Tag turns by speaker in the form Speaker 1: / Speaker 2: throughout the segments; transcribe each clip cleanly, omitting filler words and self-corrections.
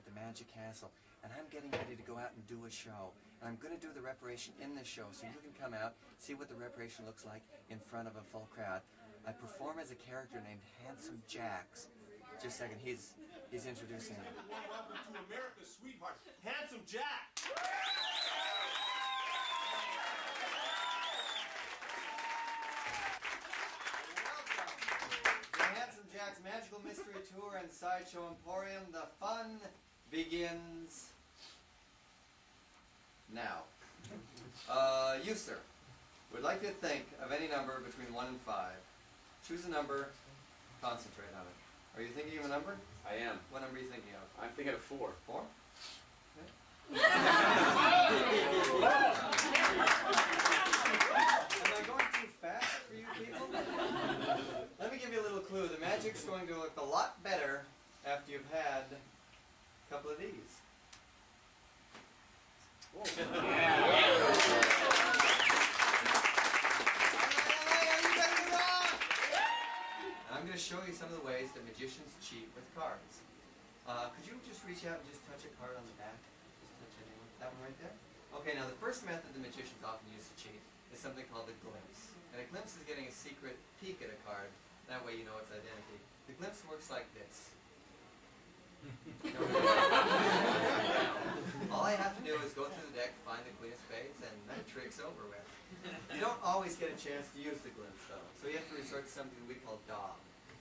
Speaker 1: at the Magic Castle, and I'm getting ready to go out and do a show. And I'm going to do the Reparation in the show, so you can come out, see what the Reparation looks like in front of a full crowd. I perform as a character named Handsome Jax. Just a second, he's introducing me.
Speaker 2: Welcome to America's sweetheart, Handsome Jack.
Speaker 1: Handsome Jack's Magical Mystery Tour and Sideshow Emporium. The fun begins now. You, sir, would like to think of any number between 1 and 5. Choose a number, concentrate on it. Are you thinking of a number?
Speaker 3: I am.
Speaker 1: What number are you thinking of?
Speaker 3: I'm thinking of 4.
Speaker 1: 4? Okay. Am I going too fast for you people? Let me give you a little clue. The magic's going to look a lot better after you've had a couple of these. I'm going to show you some of the ways that magicians cheat with cards. Could you just reach out and just touch a card on the back? Just touch anyone. That one right there? Okay, now the first method the magicians often use to cheat is something called a glimpse. And a glimpse is getting a secret peek at a card. That way you know its identity. The glimpse works like this. All I have to do is go through the deck, find the Queen of Spades, and that trick's over with. You don't always get a chance to use the glimpse, though. So you have to resort to something we call daub.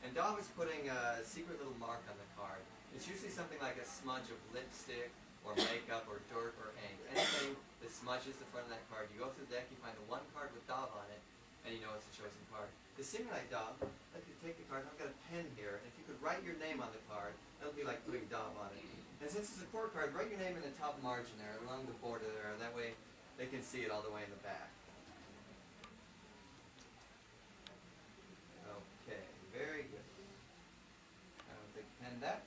Speaker 1: And daub is putting a secret little mark on the card. It's usually something like a smudge of lipstick, or makeup, or dirt, or ink. Anything that smudges the front of that card. You go through the deck, you find the one card with daub on it, and you know it's the chosen card. To simulate daub, if you take the card, I've got a pen here, and if you could write your name on the card, that'll be like putting daub on it. And since it's a court card, write your name in the top margin there, along the border there, that way they can see it all the way in the back. Okay, very good. I'll take a pen back,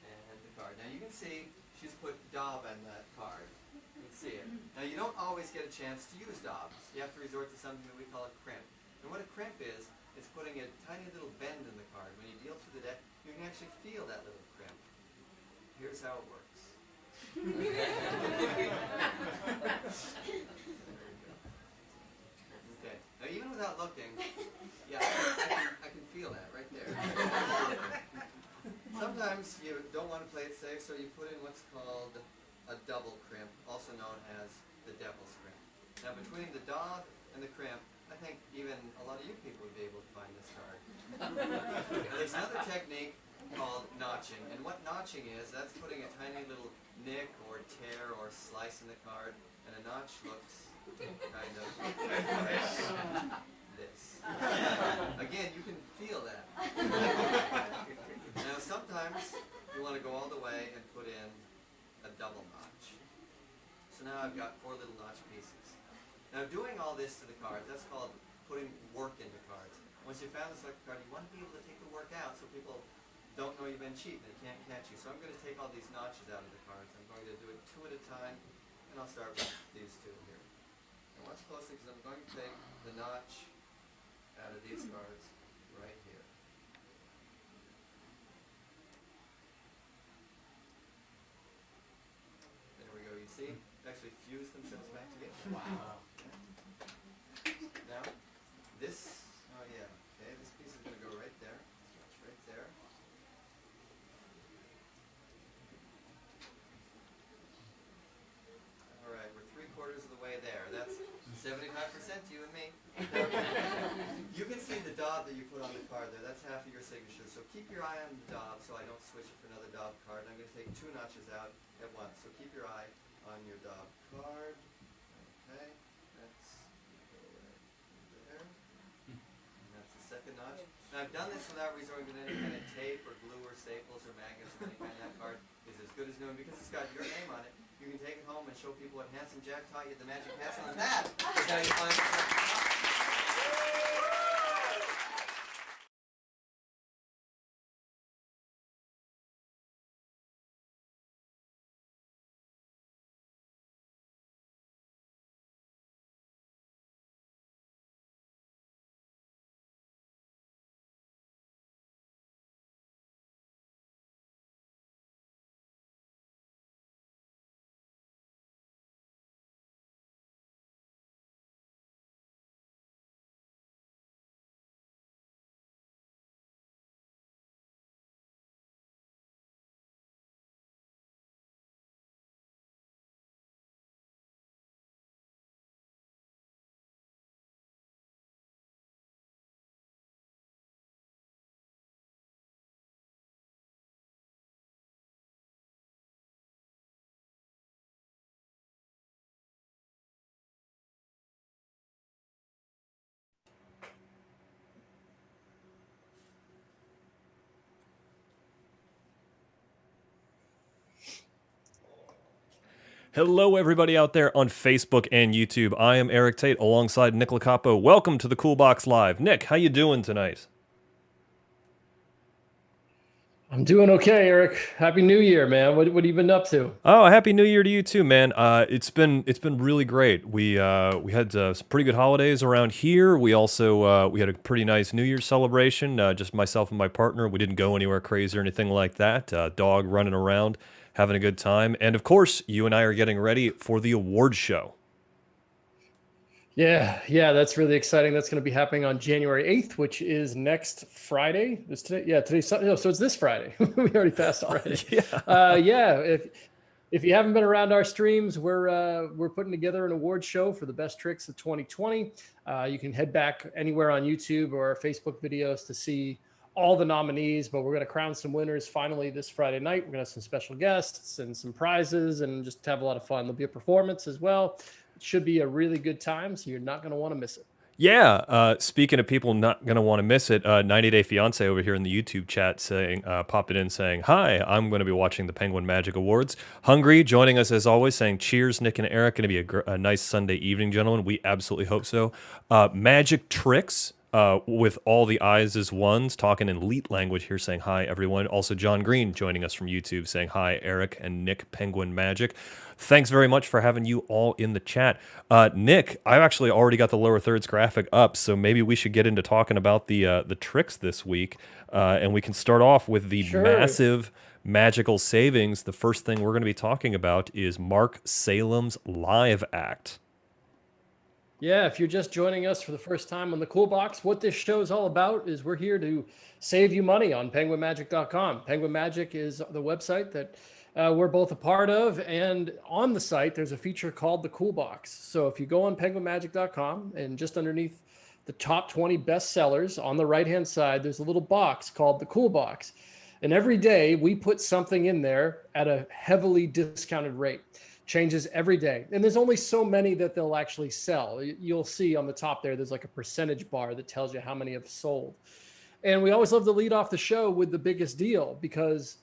Speaker 1: and the card. Now you can see she's put daub on that card. You can see it. Now you don't always get a chance to use daubs. You have to resort to something that we call a crimp. And what a crimp is, it's putting a tiny little bend in the card. When you deal through the deck, you can actually feel that little crimp. Here's how it works. There you go. Okay. Now even without looking, yeah, I can feel that right there. Sometimes you don't want to play it safe, so you put in what's called a double crimp, also known as the devil's crimp. Now between the daub and the crimp, I think even a lot of you people would be able to find this card. Now, there's another technique called notching. And what notching is, that's putting a tiny little nick or tear or slice in the card. And a notch looks kind of like this. Again, you can feel that. Now sometimes you want to go all the way and put in a double notch. So now I've got 4 little notch pieces. Now doing all this to the cards, that's called putting work into cards. Once you've found the selected card, you want to be able to take the work out so people don't know you've been cheating, they can't catch you. So I'm going to take all these notches out of the cards. I'm going to do it 2 at a time, and I'll start with these 2 here. And watch closely because I'm going to take the notch out of these cards right here. There we go, you see? They actually fuse themselves back together. Wow. Now, this, oh yeah, okay, this piece is going to go right there. It's right there. All right, we're 3/4 of the way there. That's 75% to you and me. You can see the daub that you put on the card there. That's half of your signature. So keep your eye on the daub so I don't switch it for another daub card. I'm going to take 2 notches out at once. So keep your eye on your daub card. Okay, that's right there. And that's the second notch. Now I've done this without resorting to any kind of tape or glue or staples or magnets or anything. That card is as good as new, and because it's got your name on it, you can take it home and show people what Handsome Jack taught you at the Magic Castle, and that is how you find
Speaker 3: Hello, everybody out there on Facebook and YouTube. I am Eric Tate alongside Nick Lacapo. Welcome to the Cool Box Live. Nick, how you doing tonight?
Speaker 4: I'm doing okay, Eric. Happy New Year, man. What have you been up to?
Speaker 3: Oh, happy New Year to you too, man. It's been really great. We had some pretty good holidays around here. We also we had a pretty nice New Year's celebration. Just myself and my partner. We didn't go anywhere crazy or anything like that. Dog running around, having a good time, and of course, you and I are getting ready for the award show.
Speaker 4: Yeah, that's really exciting. That's going to be happening on January 8th, which is next Friday. Is today? Yeah, today's Sunday. No, so it's this Friday. We already passed Friday.
Speaker 3: Yeah.
Speaker 4: If you haven't been around our streams, we're putting together an award show for the best tricks of 2020. You can head back anywhere on YouTube or our Facebook videos to see all the nominees, but we're going to crown some winners finally this Friday night. We're going to have some special guests and some prizes and just have a lot of fun. There'll be a performance as well. It should be a really good time, so you're not going to want to miss it.
Speaker 3: Yeah, speaking of people not going to want to miss it, 90 Day Fiance over here in the YouTube chat saying, popped it in saying, hi, I'm going to be watching the Penguin Magic Awards. Hungry joining us as always saying, cheers, Nick and Eric, going to be a nice Sunday evening, gentlemen. We absolutely hope so. Magic Tricks. With all the eyes as ones, talking in elite language here, saying hi, everyone. Also, John Green joining us from YouTube, saying hi, Eric and Nick Penguin Magic. Thanks very much for having you all in the chat. Nick, I've actually already got the lower thirds graphic up, so maybe we should get into talking about the tricks this week, and we can start off with the massive magical savings. The first thing we're going to be talking about is Mark Salem's live act.
Speaker 4: Yeah, if you're just joining us for the first time on the Cool Box, what this show is all about is we're here to save you money on penguinmagic.com. Penguin Magic is the website that we're both a part of, and on the site there's a feature called the Cool Box. So if you go on penguinmagic.com and just underneath the top 20 best sellers on the right-hand side, there's a little box called the Cool Box. And every day we put something in there at a heavily discounted rate. Changes every day. And there's only so many that they'll actually sell. You'll see on the top there's like a percentage bar that tells you how many have sold. And we always love to lead off the show with the biggest deal, because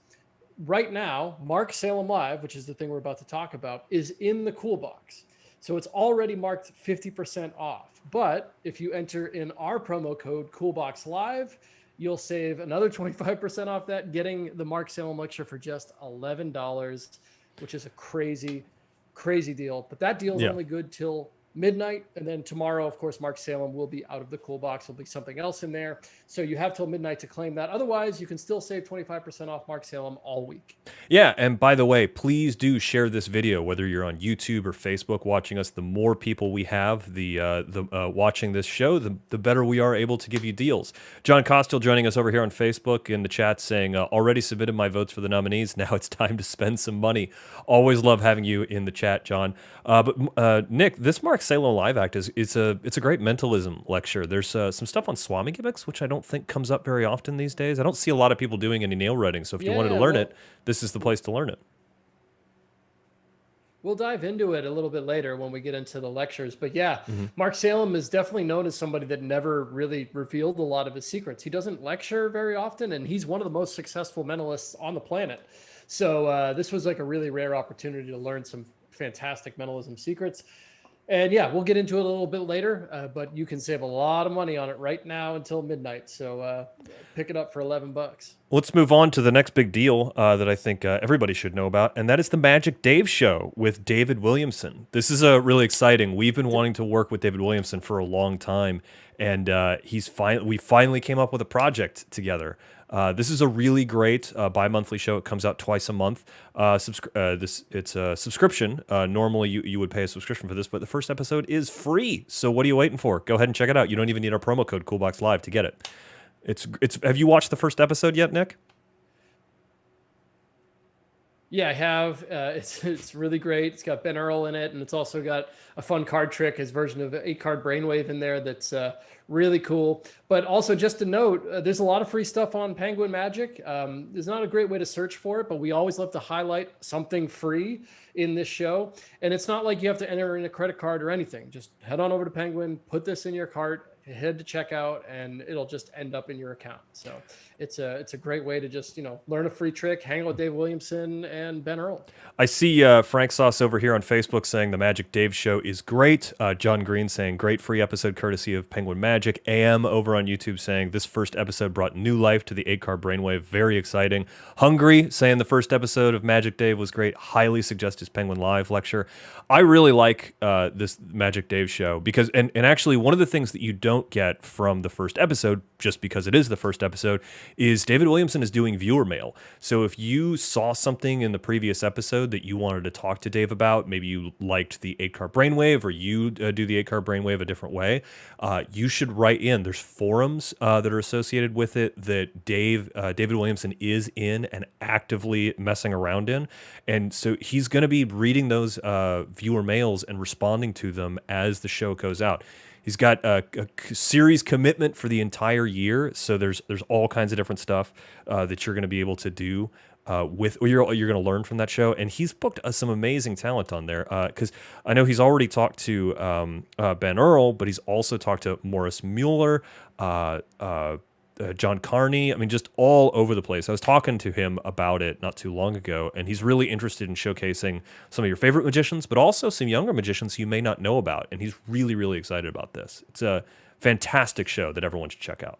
Speaker 4: right now, Mark Salem Live, which is the thing we're about to talk about, is in the Cool Box. So it's already marked 50% off. But if you enter in our promo code CoolBox Live, you'll save another 25% off that, getting the Mark Salem lecture for just $11, which is a crazy deal. But that deal is only good till midnight. And then tomorrow, of course, Mark Salem will be out of the Cool Box. There'll be something else in there. So you have till midnight to claim that. Otherwise, you can still save 25% off Mark Salem all week.
Speaker 3: Yeah, and by the way, please do share this video, whether you're on YouTube or Facebook watching us. The more people we have watching this show, the better we are able to give you deals. John Costill joining us over here on Facebook in the chat saying, already submitted my votes for the nominees. Now it's time to spend some money. Always love having you in the chat, John. But Nick, this Mark Salem live act it's a great mentalism lecture. There's some stuff on Swami gimmicks, which I don't think comes up very often these days. I don't see a lot of people doing any nail writing. So if you wanted to learn it, this is the place to learn it.
Speaker 4: We'll dive into it a little bit later when we get into the lectures. But yeah, Mark Salem is definitely known as somebody that never really revealed a lot of his secrets. He doesn't lecture very often, and he's one of the most successful mentalists on the planet. So this was like a really rare opportunity to learn some fantastic mentalism secrets. And yeah, we'll get into it a little bit later, but you can save a lot of money on it right now until midnight. So pick it up for $11.
Speaker 3: Let's move on to the next big deal that I think everybody should know about, and that is the Magic Dave Show with David Williamson. This is really exciting. We've been wanting to work with David Williamson for a long time, and we finally came up with a project together. This is a really great bi-monthly show. It comes out twice a month. It's a subscription. Normally you would pay a subscription for this, but the first episode is free. So what are you waiting for? Go ahead and check it out. You don't even need our promo code CoolBoxLive to get it. Have you watched the first episode yet, Nick?
Speaker 4: Yeah, I have. It's really great. It's got Ben Earl in it, and it's also got a fun card trick, his version of 8-card Brainwave in there that's really cool. But also, just to note, there's a lot of free stuff on Penguin Magic. There's not a great way to search for it, but we always love to highlight something free in this show. And it's not like you have to enter in a credit card or anything. Just head on over to Penguin, put this in your cart, head to checkout, and it'll just end up in your account. So it's a great way to just learn a free trick, hang out with Dave Williamson and Ben Earl.
Speaker 3: I see Frank Sauce over here on Facebook saying the Magic Dave show is great. John Green saying great free episode courtesy of Penguin Magic. AM over on YouTube saying this first episode brought new life to the 8-card brainwave. Very exciting. Hungry saying the first episode of Magic Dave was great. Highly suggest his Penguin Live lecture. I really like this Magic Dave show because, and actually one of the things that you don't get from the first episode, just because it is the first episode, is David Williamson is doing viewer mail. So if you saw something in the previous episode that you wanted to talk to Dave about, maybe you liked the 8-card brainwave or you do the 8-card brainwave a different way, you should write in. There's forums that are associated with it that David Williamson is in and actively messing around in. And so he's going to be reading those viewer mails and responding to them as the show goes out. He's got a series commitment for the entire year, so there's all kinds of different stuff that you're going to be able to do you're going to learn from that show. And he's booked some amazing talent on there because I know he's already talked to Ben Earl, but he's also talked to Morris Mueller, John Carney. I mean, just all over the place. I was talking to him about it not too long ago, and he's really interested in showcasing some of your favorite magicians, but also some younger magicians you may not know about. And he's really, really excited about this. It's a fantastic show that everyone should check out.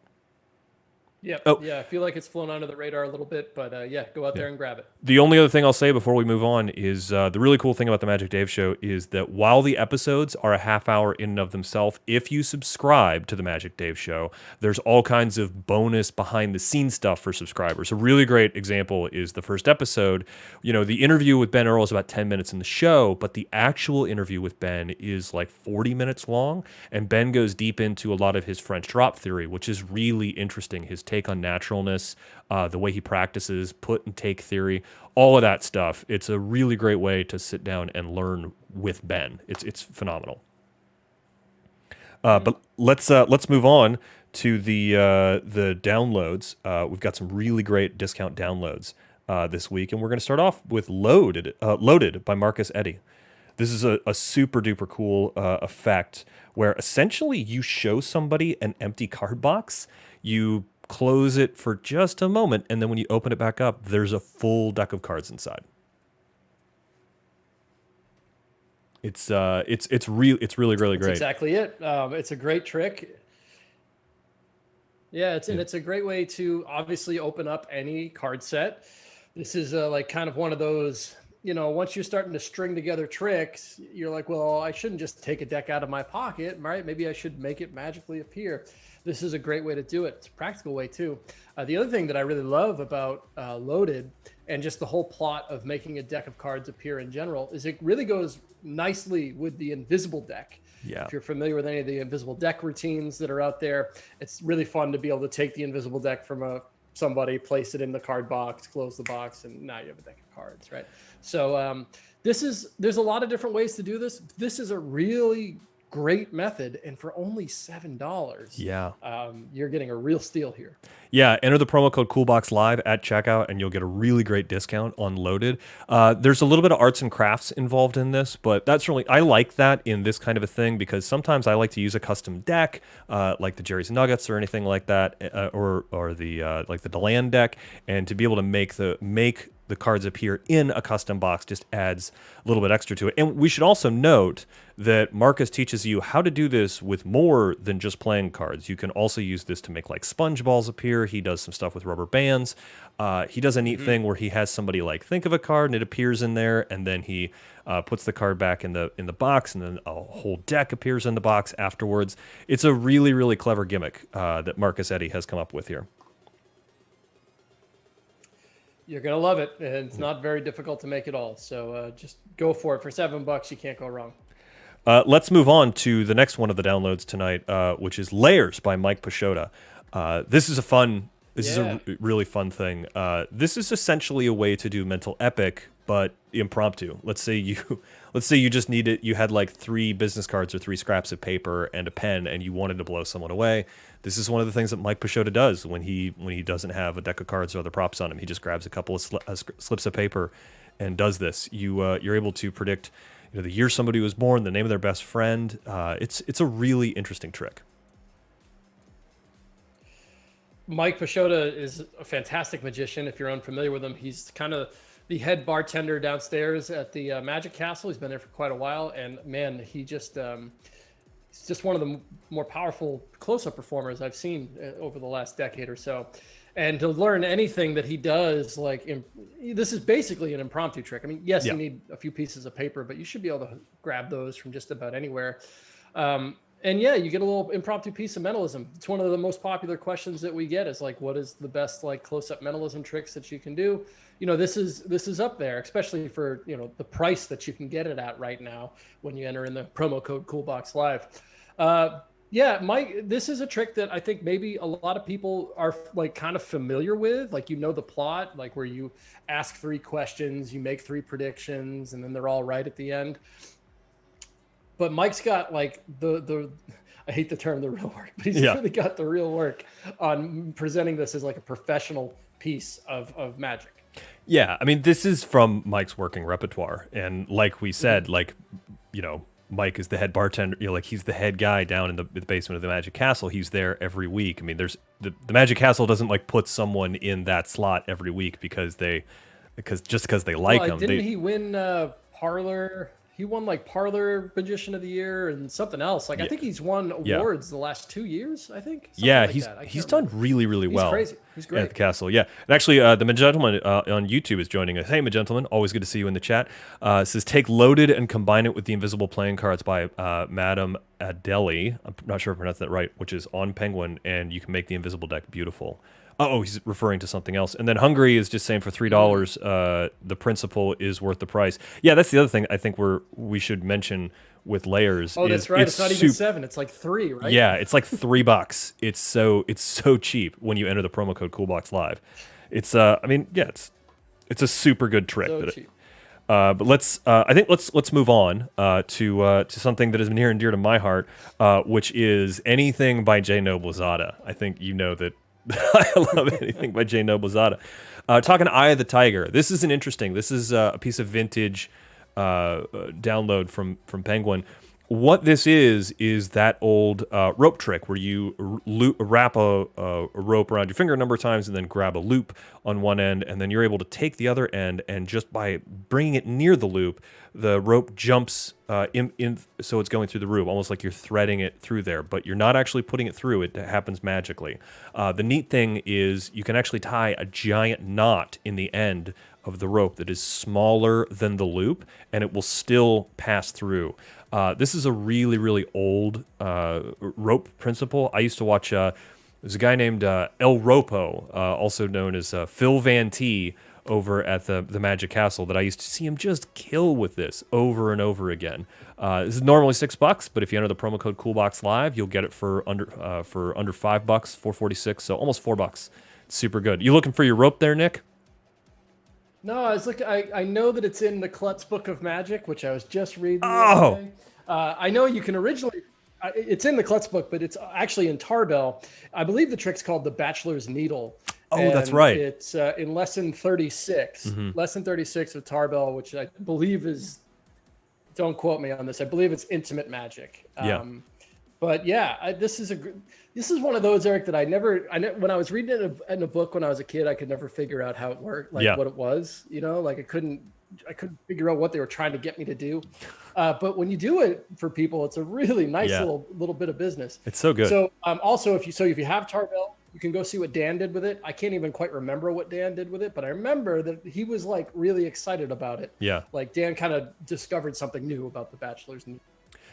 Speaker 4: Yeah, I feel like it's flown under the radar a little bit, but go out there and grab it.
Speaker 3: The only other thing I'll say before we move on is the really cool thing about the Magic Dave show is that while the episodes are a half hour in and of themselves, if you subscribe to the Magic Dave show, there's all kinds of bonus behind the scenes stuff for subscribers. A really great example is the first episode. The interview with Ben Earl is about 10 minutes in the show, but the actual interview with Ben is like 40 minutes long, and Ben goes deep into a lot of his French drop theory, which is really interesting. His take on naturalness, the way he practices put and take theory, all of that stuff. It's a really great way to sit down and learn with Ben. It's phenomenal. But let's move on to the downloads. We've got some really great discount downloads this week, and we're going to start off with Loaded by Marcus Eddy. This is a super duper cool effect where essentially you show somebody an empty card box, you close it for just a moment, and then when you open it back up, there's a full deck of cards inside. It's really great.
Speaker 4: That's exactly it. It's a great trick. Yeah, it's a great way to obviously open up any card set. This is like kind of one of those, once you're starting to string together tricks, you're like, well, I shouldn't just take a deck out of my pocket, right? Maybe I should make it magically appear. This is a great way to do it. It's a practical way too. The other thing that I really love about Loaded and just the whole plot of making a deck of cards appear in general is it really goes nicely with the invisible deck.
Speaker 3: Yeah.
Speaker 4: If you're familiar with any of the invisible deck routines that are out there, it's really fun to be able to take the invisible deck from somebody, place it in the card box, close the box, and now you have a deck of cards, right? So there's a lot of different ways to do this. This is a really great method, and for only $7, you're getting a real steal here.
Speaker 3: Yeah, enter the promo code CoolBoxLive at checkout, and you'll get a really great discount on Loaded. There's a little bit of arts and crafts involved in this, but I like that in this kind of a thing because sometimes I like to use a custom deck, like the Jerry's Nuggets or anything like that, or the like the Deland deck, and to be able to make the cards appear in a custom box just adds a little bit extra to it. And we should also note that Marcus teaches you how to do this with more than just playing cards. You can also use this to make like sponge balls appear. He does some stuff with rubber bands. He does a neat thing where he has somebody like think of a card and it appears in there, and then he puts the card back in the box, and then a whole deck appears in the box afterwards. It's a really, really clever gimmick that Marcus Eddy has come up with here.
Speaker 4: You're going to love it, and it's not very difficult to make it all. So just go for it. For $7, you can't go wrong.
Speaker 3: Let's move on to the next one of the downloads tonight, which is Layers by Mike Pisciotta. This is a really fun thing. This is essentially a way to do mental epic, but impromptu. Let's say you just needed, you had like 3 business cards or 3 scraps of paper and a pen, and you wanted to blow someone away. This is one of the things that Mike Pisciotta does when he doesn't have a deck of cards or other props on him. He just grabs a couple of slips of paper and does this. You're able to predict the year somebody was born, the name of their best friend. It's a really interesting trick.
Speaker 4: Mike Pisciotta is a fantastic magician. If you're unfamiliar with him, he's kind of the head bartender downstairs at the Magic Castle. He's been there for quite a while, and man, he's just one of the more powerful close-up performers I've seen over the last decade or so. And to learn anything that he does, this is basically an impromptu trick. I mean, yes, you need a few pieces of paper, but you should be able to grab those from just about anywhere. And yeah, you get a little impromptu piece of mentalism. It's one of the most popular questions that we get is like, what is the best like close-up mentalism tricks that you can do? You know, this is up there, especially for, you know, the price that you can get it at right now when you enter in the promo code CoolBoxLive. Yeah, Mike, this is a trick that I think maybe a lot of people are like kind of familiar with. Like, you know, the plot, like where you ask 3 questions, you make 3 predictions, and then they're all right at the end. But Mike's got like the I hate the term the real work, but he's really got the real work on presenting this as like a professional piece of magic.
Speaker 3: Yeah, I mean, this is from Mike's working repertoire. And like we said, like, you know, Mike is the head bartender, you know, like he's the head guy down in the basement of the Magic Castle. He's there every week. I mean, there's the Magic Castle doesn't like put someone in that slot every week because they like him.
Speaker 4: Didn't he win Parlor? He won like Parlor Magician of the Year and something else. Like I think he's won awards the last 2 years. I think.
Speaker 3: He's done really well.
Speaker 4: He's crazy. He's great
Speaker 3: at the castle. Yeah, and actually, the Magentleman on YouTube is joining us. Hey, Magentleman, always good to see you in the chat. It says take Loaded and combine it with the Invisible Playing Cards by Madame Adeli. I'm not sure if I pronounced that right, which is on Penguin, and you can make the Invisible deck beautiful. Oh, he's referring to something else. And then Hungry is just saying for $3, the principle is worth the price. Yeah, that's the other thing I think we should mention with layers.
Speaker 4: Oh, that's right. It's not even 7. It's like 3, right?
Speaker 3: Yeah, it's like $3. It's so cheap when you enter the promo code CoolBoxLive. It's it's a super good trick.
Speaker 4: So cheap.
Speaker 3: But let's move on to something that has been near and dear to my heart, which is anything by J. Noblezada. I think you know that. I love anything by J. Noblezada. Talking Eye of the Tiger. This is This is a piece of vintage download from Penguin. What this is that old rope trick where you wrap a rope around your finger a number of times and then grab a loop on one end, and then you're able to take the other end, and just by bringing it near the loop, the rope jumps in so it's going through the rope, almost like you're threading it through there, but you're not actually putting it through. It happens magically. The neat thing is you can actually tie a giant knot in the end of the rope that is smaller than the loop, and it will still pass through. This is a really, really old rope principle. I used to watch, there's a guy named El Ropo, also known as Phil Van T, over at the Magic Castle, that I used to see him just kill with this over and over again. This is normally $6, but if you enter the promo code CoolBoxLive, you'll get it for under $5, $4.46, so almost $4. It's super good. You looking for your rope there, Nick?
Speaker 4: No, I was looking. I know that it's in the Klutz Book of Magic, which I was just reading.
Speaker 3: Oh,
Speaker 4: I know you can originally. It's in the Klutz Book, but it's actually in Tarbell. I believe the trick's called the Bachelor's Needle.
Speaker 3: Oh, that's right.
Speaker 4: It's in lesson 36.
Speaker 3: Mm-hmm.
Speaker 4: Lesson 36 of Tarbell, which I believe is. Don't quote me on this. I believe it's intimate magic. But yeah, this is one of those, Eric, that when I was reading it in a book when I was a kid, I could never figure out how it worked, what it was, you know, like I couldn't figure out what they were trying to get me to do. But when you do it for people, it's a really nice little bit of business.
Speaker 3: It's so good.
Speaker 4: So also if you have Tarbell, you can go see what Dan did with it. I can't even quite remember what Dan did with it, but I remember that he was like really excited about it. Yeah. Like Dan kind of discovered something new about the Bachelor's Needle.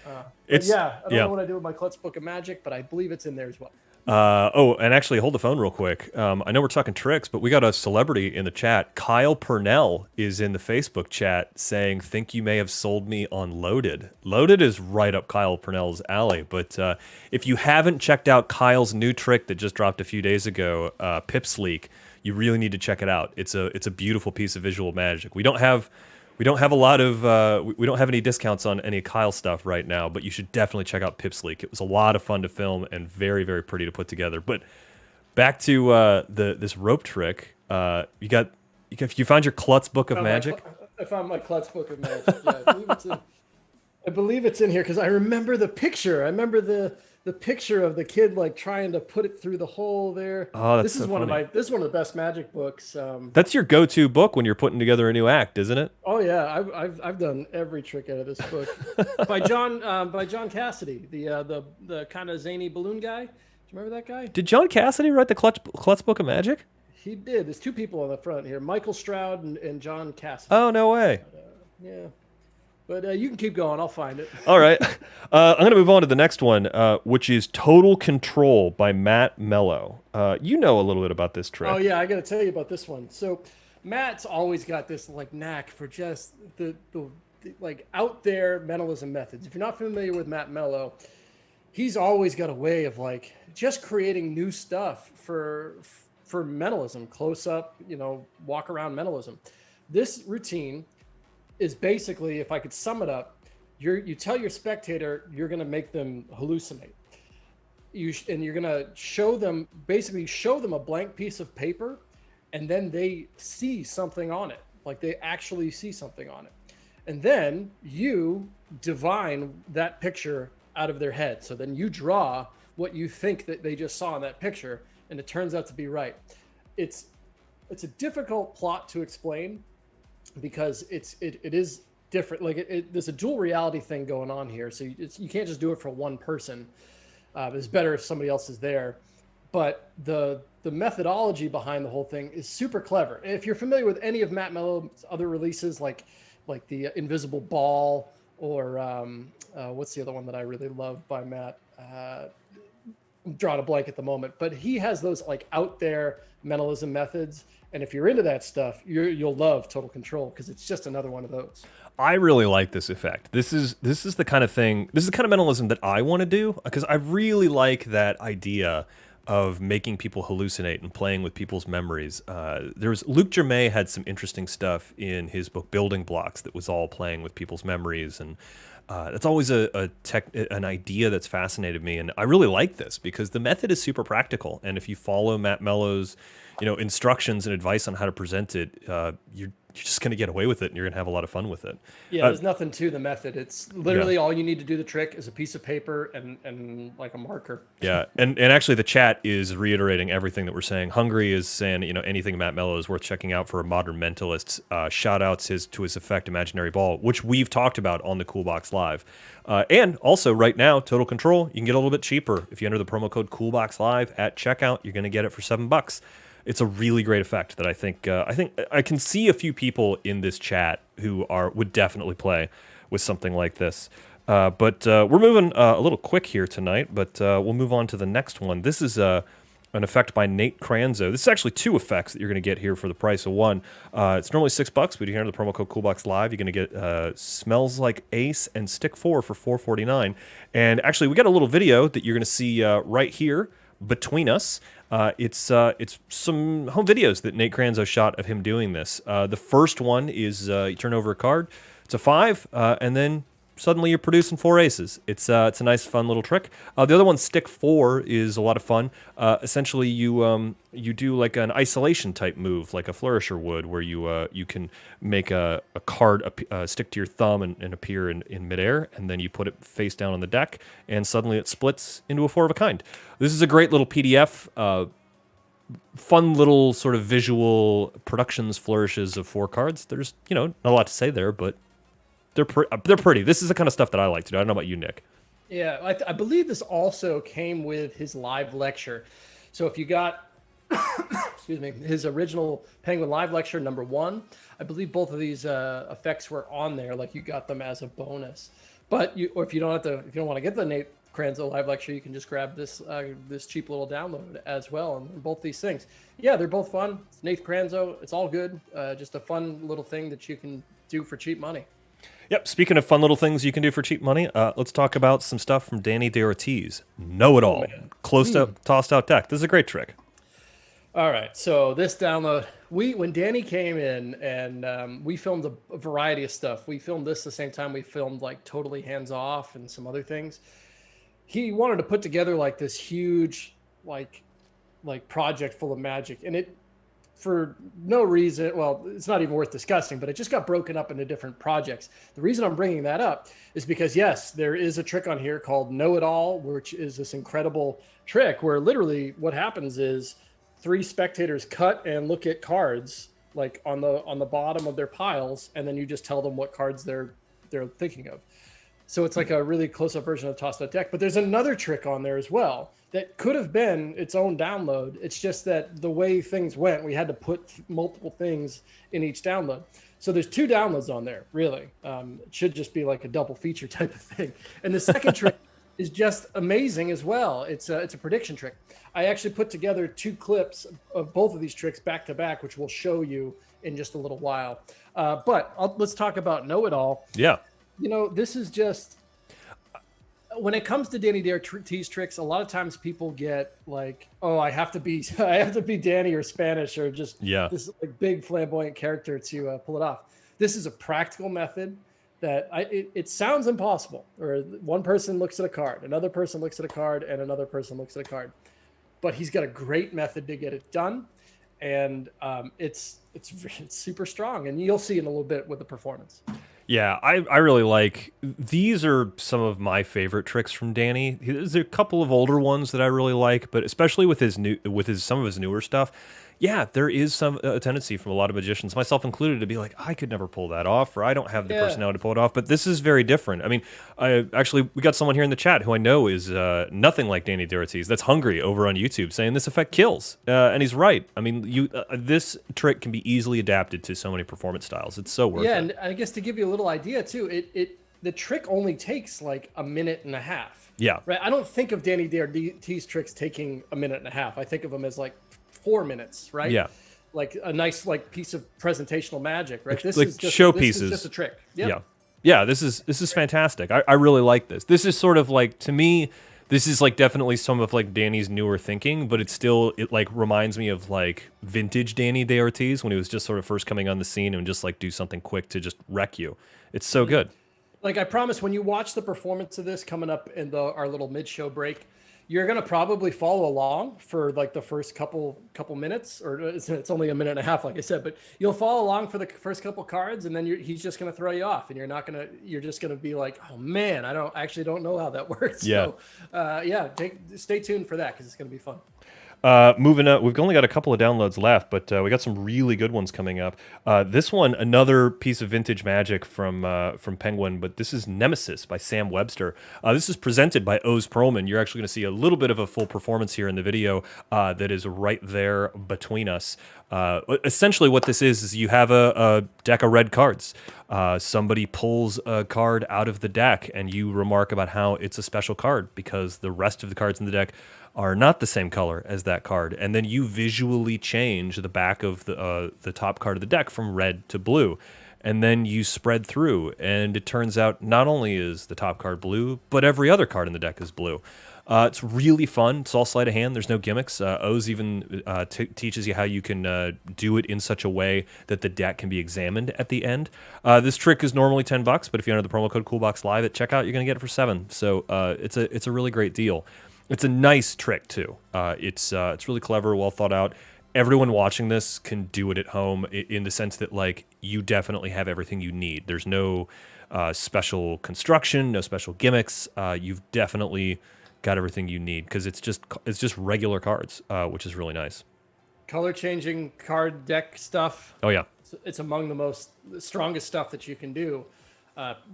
Speaker 4: I don't know what I do with my Klutz Book of Magic, but I believe it's in there as well.
Speaker 3: And actually, hold the phone real quick. I know we're talking tricks, but we got a celebrity in the chat. Kyle Purnell is in the Facebook chat saying, think you may have sold me on Loaded. Loaded is right up Kyle Purnell's alley. But if you haven't checked out Kyle's new trick that just dropped a few days ago, Pip's Leak, you really need to check it out. It's a beautiful piece of visual magic. We don't have a lot of we don't have any discounts on any Kyle stuff right now, but you should definitely check out Pip's Leak. It was a lot of fun to film and very, very pretty to put together. But back to this rope trick. You found your Klutz Book of Magic?
Speaker 4: I found my Klutz Book of Magic. Yeah, I believe it's in here because I remember the picture. I remember the picture of the kid like trying to put it through the hole there.
Speaker 3: Oh, that's
Speaker 4: this is
Speaker 3: so
Speaker 4: one
Speaker 3: funny.
Speaker 4: of one of the best magic books.
Speaker 3: That's your go-to book when you're putting together a new act, isn't it?
Speaker 4: Oh yeah, I've done every trick out of this book by John Cassidy, the kind of zany balloon guy. Do you remember that guy?
Speaker 3: Did John Cassidy write the Klutz Book of Magic?
Speaker 4: He did. There's two people on the front here, Michael Stroud and John Cassidy.
Speaker 3: Oh, no way.
Speaker 4: Yeah. But you can keep going. I'll find it.
Speaker 3: All right. I'm going to move on to the next one, which is Total Control by Matt Mello. You know a little bit about this trick.
Speaker 4: Oh, yeah. I got to tell you about this one. So Matt's always got this like knack for just the like out there mentalism methods. If you're not familiar with Matt Mello, he's always got a way of like just creating new stuff for mentalism, close up, walk around mentalism. This routine is basically, if I could sum it up, you tell your spectator you're going to make them hallucinate. And you're going to show them a blank piece of paper, and then they see something on it. Like they actually see something on it. And then you divine that picture out of their head. So then you draw what you think that they just saw in that picture, and it turns out to be right. It's a difficult plot to explain because it is different. Like there's a dual reality thing going on here. So you can't just do it for one person. It's better if somebody else is there. But the methodology behind the whole thing is super clever. If you're familiar with any of Matt Mello's other releases, like the Invisible Ball or what's the other one that I really love by Matt? I'm drawing a blank at the moment, but he has those like out there mentalism methods. And if you're into that stuff, you'll love Total Control because it's just another one of those.
Speaker 3: I really like this effect. This is the kind of thing. This is the kind of mentalism that I want to do because I really like that idea of making people hallucinate and playing with people's memories. Luc Germain had some interesting stuff in his book Building Blocks that was all playing with people's memories, and that's always an idea that's fascinated me. And I really like this because the method is super practical, and if you follow Matt Mello's instructions and advice on how to present it, you're just going to get away with it and you're going to have a lot of fun with it.
Speaker 4: Yeah, there's nothing to the method. It's literally all you need to do the trick is a piece of paper and like a marker.
Speaker 3: Yeah, and actually the chat is reiterating everything that we're saying. Hungry is saying, anything Matt Mello is worth checking out for a modern mentalist. Shout outs to his effect Imaginary Ball, which we've talked about on the Coolbox Live. And also right now, Total Control, you can get a little bit cheaper. If you enter the promo code Coolbox Live at checkout, you're going to get it for $7. It's a really great effect that I think I can see a few people in this chat who would definitely play with something like this. But we're moving a little quick here tonight, but we'll move on to the next one. This is an effect by Nate Cranzo. This is actually two effects that you're going to get here for the price of one. It's normally $6, but if you enter the promo code Coolbox Live, you're going to get Smells Like Ace and Stick 4 for $4.49. And actually, we got a little video that you're going to see right here between us. It's some home videos that Nate Cranzo shot of him doing this. The first one is you turn over a card, it's a 5, and then suddenly you're producing 4 aces. It's a nice, fun little trick. The other one, Stick 4, is a lot of fun. Essentially, you do like an isolation type move, like a flourisher would, where you can make a card stick to your thumb and appear in midair, and then you put it face down on the deck, and suddenly it splits into a 4 of a kind. This is a great little PDF. Fun little sort of visual productions flourishes of 4 cards. There's not a lot to say there, but they're pretty. This is the kind of stuff that I like to do. I don't know about you, Nick.
Speaker 4: Yeah, I believe this also came with his live lecture. So if you got, excuse me, his original Penguin live lecture number 1, I believe both of these effects were on there. Like you got them as a bonus. But if you don't want to get the Nate Cranzo live lecture, you can just grab this cheap little download as well. And both these things, yeah, they're both fun. It's Nate Cranzo. It's all good. Just a fun little thing that you can do for cheap money.
Speaker 3: Yep, speaking of fun little things you can do for cheap money, let's talk about some stuff from Dani DaOrtiz. Know-it-all. Tossed out deck. This is a great trick.
Speaker 4: All right, so this download, when Dani came in and we filmed a variety of stuff. We filmed this the same time we filmed like Totally Hands Off and some other things. He wanted to put together like this huge like project full of magic, and for no reason. Well, it's not even worth discussing, but it just got broken up into different projects. The reason I'm bringing that up is because, yes, there is a trick on here called Know It All, which is this incredible trick where literally what happens is 3 spectators cut and look at cards like on the bottom of their piles, and then you just tell them what cards they're thinking of. So it's like a really close-up version of Toss That Deck. But there's another trick on there as well that could have been its own download. It's just that the way things went, we had to put multiple things in each download. So there's 2 downloads on there, really. It should just be like a double feature type of thing. And the second trick is just amazing as well. It's a prediction trick. I actually put together 2 clips of both of these tricks back to back, which we'll show you in just a little while. But let's talk about Know It All.
Speaker 3: Yeah.
Speaker 4: You know, this is just, when it comes to Dani DaOrtiz tricks, a lot of times people get like, oh, I have to be Dani or Spanish or just this like big flamboyant character to pull it off. This is a practical method that it sounds impossible. Or one person looks at a card, another person looks at a card, and another person looks at a card. But he's got a great method to get it done, and it's super strong, and you'll see in a little bit with the performance.
Speaker 3: Yeah, I really like, these are some of my favorite tricks from Dani. There's a couple of older ones that I really like, but especially with some of his newer stuff. Yeah, there is a tendency from a lot of magicians, myself included, to be like, I could never pull that off, or I don't have the personality to pull it off. But this is very different. I mean, we got someone here in the chat who I know is nothing like Dani DaOrtiz. That's Hungry over on YouTube saying this effect kills, and he's right. I mean, this trick can be easily adapted to so many performance styles. It's so worth it. Yeah,
Speaker 4: and I guess to give you a little idea too, the trick only takes like a minute and a half.
Speaker 3: Yeah.
Speaker 4: Right. I don't think of Dani DaOrtiz tricks taking a minute and a half. I think of them as like 4 minutes, right?
Speaker 3: Yeah.
Speaker 4: Like a nice like piece of presentational magic, right?
Speaker 3: This is just showpieces. This is
Speaker 4: just a trick.
Speaker 3: Yep. Yeah. Yeah, this is fantastic. I really like this. This is sort of like, to me, this is like definitely some of like Dani's newer thinking, but it like reminds me of like vintage Dani DaOrtiz when he was just sort of first coming on the scene and just like do something quick to just wreck you. It's so good.
Speaker 4: Like, I promise, when you watch the performance of this coming up in our little mid-show break, you're going to probably follow along for like the first couple minutes, or it's only a minute and a half, like I said, but you'll follow along for the first couple cards, and then he's just going to throw you off, and you're just going to be like, oh man, I don't know how that works.
Speaker 3: Yeah.
Speaker 4: So stay tuned for that, because it's going to be fun.
Speaker 3: Moving up, we've only got a couple of downloads left, but we got some really good ones coming up. This one, another piece of vintage magic from Penguin, but this is Nemesis by Sam Webster. This is presented by Oz Perlman. You're actually going to see a little bit of a full performance here in the video that is right there between us. Essentially what this is you have a deck of red cards. Somebody pulls a card out of the deck, and you remark about how it's a special card because the rest of the cards in the deck are not the same color as that card, and then you visually change the back of the top card of the deck from red to blue, and then you spread through, and it turns out not only is the top card blue, but every other card in the deck is blue. It's really fun. It's all sleight of hand. There's no gimmicks. Oz even teaches you how you can do it in such a way that the deck can be examined at the end. This trick is normally $10, but if you enter the promo code CoolBoxLive at checkout, you're going to get it for $7. So it's a really great deal. It's a nice trick too. It's really clever, well thought out. Everyone watching this can do it at home in the sense that like you definitely have everything you need. There's no special construction, no special gimmicks. You've definitely got everything you need because it's just regular cards, which is really nice.
Speaker 4: Color changing card deck stuff.
Speaker 3: Oh yeah,
Speaker 4: it's among the strongest stuff that you can do.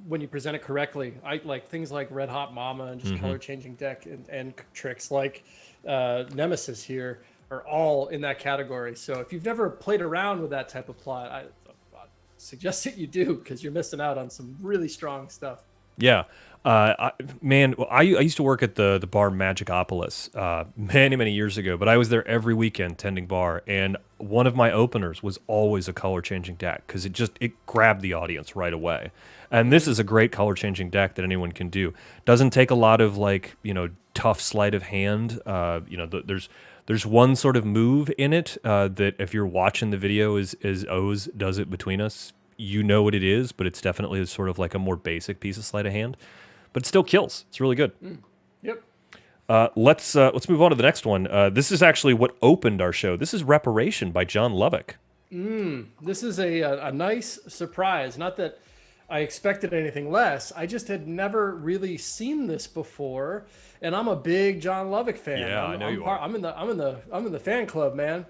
Speaker 4: When you present it correctly. I like things like Red Hot Mama and just color changing deck and tricks like Nemesis here are all in that category. So if you've never played around with that type of plot, I suggest that you do, because you're missing out on some really strong stuff.
Speaker 3: Yeah. I used to work at the bar Magicopolis many years ago, but I was there every weekend tending bar, and one of my openers was always a color changing deck because it grabbed the audience right away. And this is a great color changing deck that anyone can do. Doesn't take a lot of tough sleight of hand. There's one sort of move in it that if you're watching the video as Oz does it between us, you know what it is, but it's definitely sort of like a more basic piece of sleight of hand. But it still kills. It's really good.
Speaker 4: Yep.
Speaker 3: Let's move on to the next one. This is actually what opened our show. This is Reparation by John Lovick.
Speaker 4: This is a nice surprise. Not that I expected anything less. I just had never really seen this before, and I'm a big John Lovick fan.
Speaker 3: Yeah, I know you are.
Speaker 4: I'm in the fan club, man.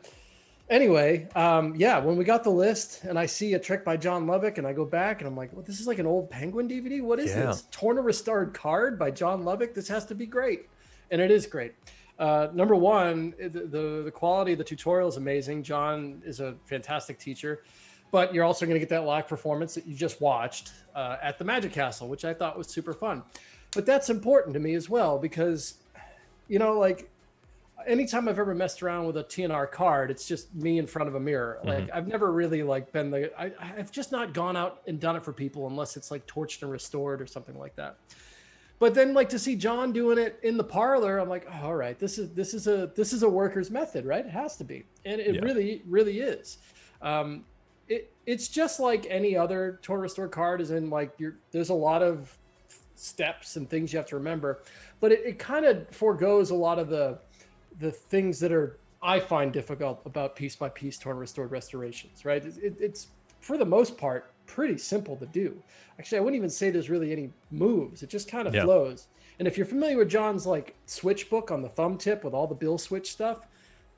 Speaker 4: Anyway, when we got the list and I see a trick by John Lovick and I go back and I'm like, well, this is like an old Penguin DVD. What is this? Torn or Restored card by John Lovick. This has to be great. And it is great. Number one, the quality of the tutorial is amazing. John is a fantastic teacher, but you're also going to get that live performance that you just watched at the Magic Castle, which I thought was super fun. But that's important to me as well, because, like, anytime I've ever messed around with a TNR card, it's just me in front of a mirror. Like, I've never really been I've just not gone out and done it for people unless it's like Torched and Restored or something like that. But then, like, to see John doing it in the parlor, I'm like, oh, all right, this is a worker's method, right? It has to be, and it really, really is. It's just like any other Torn Restored card, is in like there's a lot of steps and things you have to remember, but it kind of forgoes a lot of the things that I find difficult about piece by piece Torn Restored restorations, right? It's for the most part pretty simple to do. Actually, I wouldn't even say there's really any moves. It just kind of flows. And if you're familiar with John's like switch book on the thumb tip with all the bill switch stuff,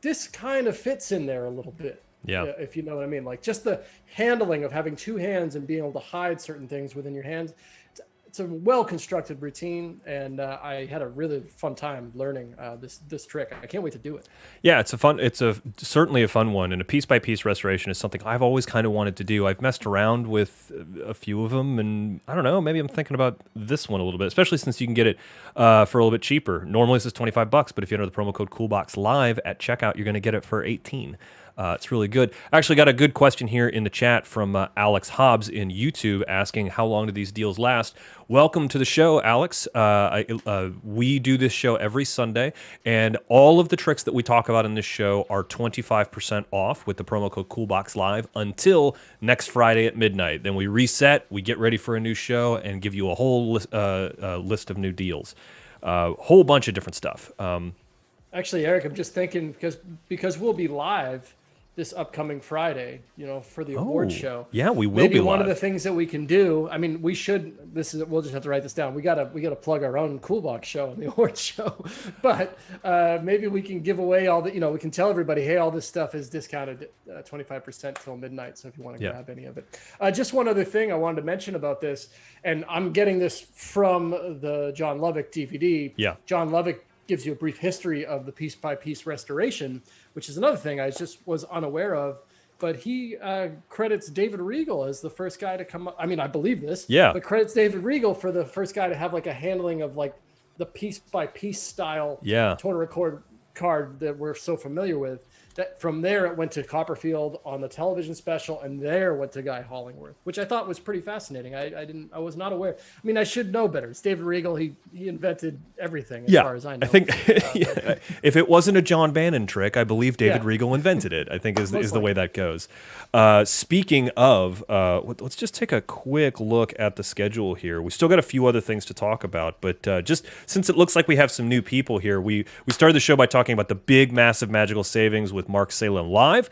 Speaker 4: this kind of fits in there a little bit. Yeah. If you know what I mean, like just the handling of having two hands and being able to hide certain things within your hands. It's a well-constructed routine, and I had a really fun time learning this trick. I can't wait to do it.
Speaker 3: Yeah, it's certainly a fun one, and a piece-by-piece restoration is something I've always kind of wanted to do. I've messed around with a few of them, and I don't know, maybe I'm thinking about this one a little bit, especially since you can get it for a little bit cheaper. Normally this is $25, but if you enter the promo code COOLBOXLIVE at checkout, you're going to get it for $18. It's really good. I actually got a good question here in the chat from Alex Hobbs in YouTube asking, how long do these deals last? Welcome to the show, Alex. We do this show every Sunday, and all of the tricks that we talk about in this show are 25% off with the promo code COOLBOXLIVE until next Friday at midnight. Then we reset, we get ready for a new show, and give you a whole list of new deals. Whole bunch of different stuff.
Speaker 4: Actually, Eric, I'm just thinking because we'll be live this upcoming Friday, for the award show.
Speaker 3: Yeah, we will
Speaker 4: Maybe
Speaker 3: be
Speaker 4: one
Speaker 3: live.
Speaker 4: of the things that we can do. I mean, we'll just have to write this down. We gotta plug our own Cool Box show and the award show, but maybe we can give away all the. We can tell everybody, hey, all this stuff is discounted 25% till midnight. So if you want to grab any of it, just one other thing I wanted to mention about this, and I'm getting this from the John Lovick DVD.
Speaker 3: Yeah,
Speaker 4: John Lovick gives you a brief history of the piece by piece restoration, which is another thing I just was unaware of. But he credits David Regal as the first guy to come up. I mean, I believe this.
Speaker 3: Yeah.
Speaker 4: But credits David Regal for the first guy to have like a handling of like the piece by piece style Torn Record card that we're so familiar with. That from there it went to Copperfield on the television special, and there went to Guy Hollingworth, which I thought was pretty fascinating. I was not aware. I mean, I should know better. It's David Regal. He invented everything as far as I know.
Speaker 3: I think if it wasn't a John Bannon trick, I believe David Regal invented it. I think is the way that goes. Speaking of, let's just take a quick look at the schedule here. We still got a few other things to talk about, but just since it looks like we have some new people here, we started the show by talking about the big, massive magical savings with Mark Salem Live,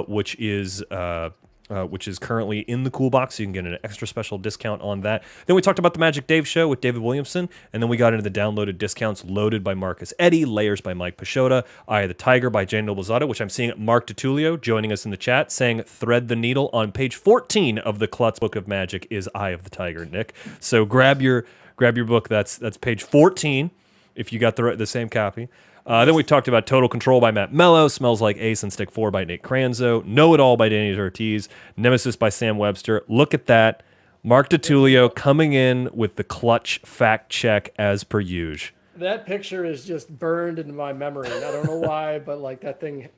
Speaker 3: which is currently in the Cool Box, so you can get an extra special discount on that. Then we talked about the Magic Dave Show with David Williamson, and then we got into the downloaded discounts Loaded by Marcus Eddy, Layers by Mike Pisciotta, Eye of the Tiger by Jane Noblezada, which I'm seeing Mark DiTullio joining us in the chat, saying thread the needle on page 14 of the Klutz Book of Magic is Eye of the Tiger, Nick. So grab your book. That's page 14 if you got the same copy. Then we talked about Total Control by Matt Mello, Smells Like Ace and Stick 4 by Nate Cranzo, Know It All by Dani DaOrtiz, Nemesis by Sam Webster. Look at that. Mark DiTullio coming in with the clutch fact check as per usual.
Speaker 4: That picture is just burned into my memory. I don't know why, but like that thing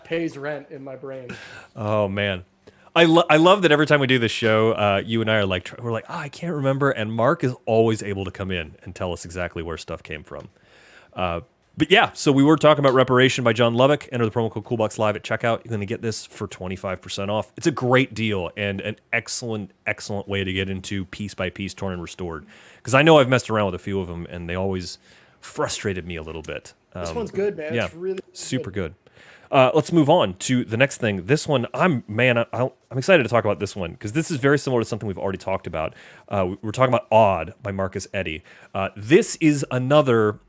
Speaker 4: pays rent in my brain.
Speaker 3: Oh, man. I love that every time we do this show, you and I are like, we're like, I can't remember. And Mark is always able to come in and tell us exactly where stuff came from. But yeah, so we were talking about Reparation by John Lovick. Enter the promo code COOLBOXLIVE at checkout. You're going to get this for 25% off. It's a great deal and an excellent, excellent way to get into piece by piece Torn and Restored. Because I know I've messed around with a few of them, and they always frustrated me a little bit.
Speaker 4: This one's good, man.
Speaker 3: Yeah,
Speaker 4: It's really
Speaker 3: super good. Let's move on to the next thing. This one, I'm excited to talk about this one because this is very similar to something we've already talked about. We're talking about Odd by Marcus Eddy. This is another.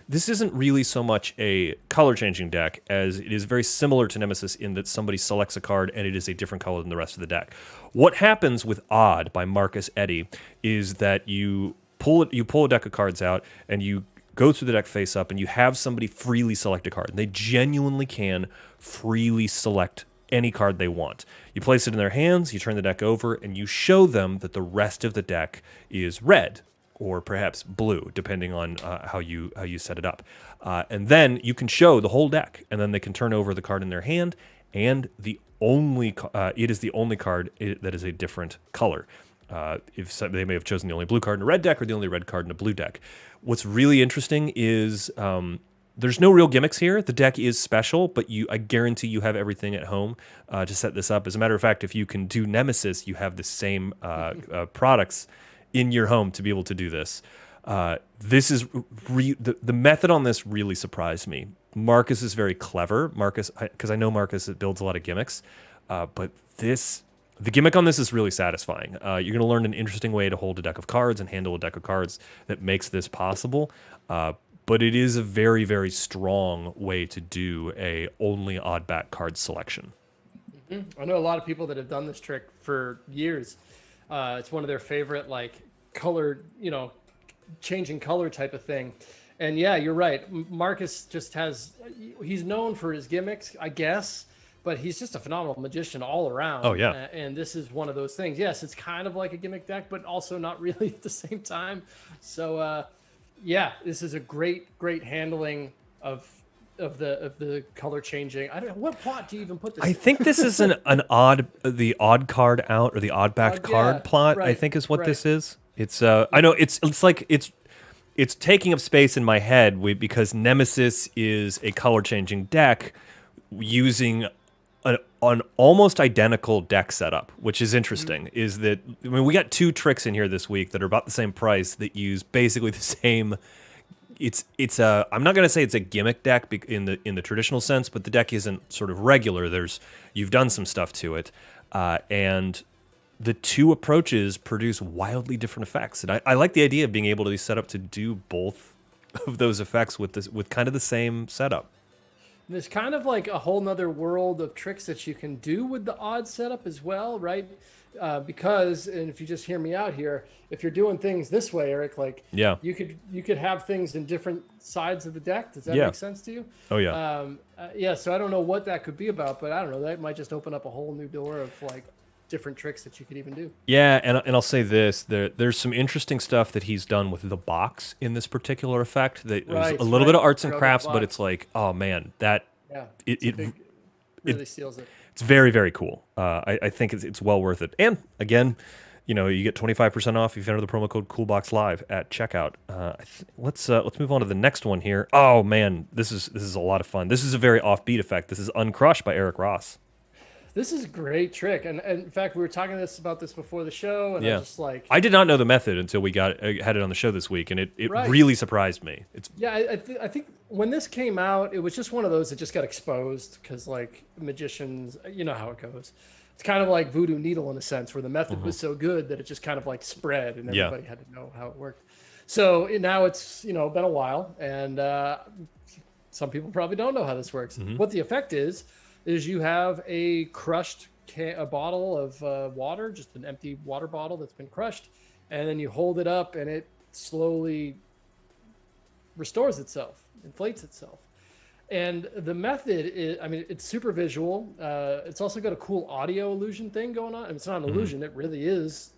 Speaker 3: This isn't really so much a color changing deck as it is very similar to Nemesis in that somebody selects a card and it is a different color than the rest of the deck. What happens with Odd by Marcus Eddy is that you pull a deck of cards out and you go through the deck face up and you have somebody freely select a card. And they genuinely can freely select any card they want. You place it in their hands, you turn the deck over, and you show them that the rest of the deck is red or perhaps blue, depending on how you set it up. And then you can show the whole deck, and then they can turn over the card in their hand, and it is the only card that is a different color. They may have chosen the only blue card in a red deck or the only red card in a blue deck. What's really interesting is there's no real gimmicks here. The deck is special, but I guarantee you have everything at home to set this up. As a matter of fact, if you can do Nemesis, you have the same products in your home to be able to do this. This is the method on this really surprised me. Marcus is very clever. Because I know Marcus builds a lot of gimmicks, but the gimmick on this is really satisfying. You're going to learn an interesting way to hold a deck of cards and handle a deck of cards that makes this possible. But it is a very, very strong way to do a only odd back card selection.
Speaker 4: I know a lot of people that have done this trick for years. It's one of their favorite, like, color, changing color type of thing. And yeah, you're right. Marcus he's known for his gimmicks, I guess, but he's just a phenomenal magician all around.
Speaker 3: Oh, yeah.
Speaker 4: And this is one of those things. Yes, it's kind of like a gimmick deck, but also not really at the same time. So, yeah, this is a great handling of the color changing. I don't know, what plot do you even put this
Speaker 3: I
Speaker 4: in?
Speaker 3: think this is the odd card out or the odd back card plot,
Speaker 4: right,
Speaker 3: I think is what
Speaker 4: right.
Speaker 3: this is. It's I know it's like it's taking up space in my head because Nemesis is a color changing deck using an almost identical deck setup, which is interesting. Is that we got two tricks in here this week that are about the same price that use basically the same. It's I'm not going to say it's a gimmick deck in the traditional sense, but the deck isn't sort of regular. You've done some stuff to it, and the two approaches produce wildly different effects. And I like the idea of being able to be set up to do both of those effects with kind of the same setup.
Speaker 4: There's kind of like a whole nother world of tricks that you can do with the odd setup as well, right? Because, and if you just hear me out here, if you're doing things this way, Eric, like you could have things in different sides of the deck. Does that make sense to you?
Speaker 3: Oh yeah.
Speaker 4: Yeah. So I don't know what that could be about, but I don't know. That might just open up a whole new door of like different tricks that you could even do.
Speaker 3: Yeah, and I'll say this: there's some interesting stuff that he's done with the box in this particular effect. That is a little bit of arts and crafts, but it's like, oh man, it
Speaker 4: really steals it.
Speaker 3: It's very, very cool. I think it's well worth it. And again, you get 25% off if you enter the promo code CoolBoxLive at checkout. Let's move on to the next one here. Oh man, this is a lot of fun. This is a very offbeat effect. This is Uncrushed by Eric Ross.
Speaker 4: This is a great trick, and in fact, we were talking about this before the show, and I was just like,
Speaker 3: I did not know the method until we had it on the show this week, and it really surprised me.
Speaker 4: I think when this came out, it was just one of those that just got exposed because, like, magicians, you know how it goes. It's kind of like Voodoo Needle in a sense, where the method was so good that it just kind of like spread, and everybody had to know how it worked. So now it's been a while, and some people probably don't know how this works. What the effect is you have a crushed a bottle of water, just an empty water bottle that's been crushed, and then you hold it up and it slowly restores itself, inflates itself. And the method is, it's super visual. It's also got a cool audio illusion thing going on. And it's not an illusion. It really is,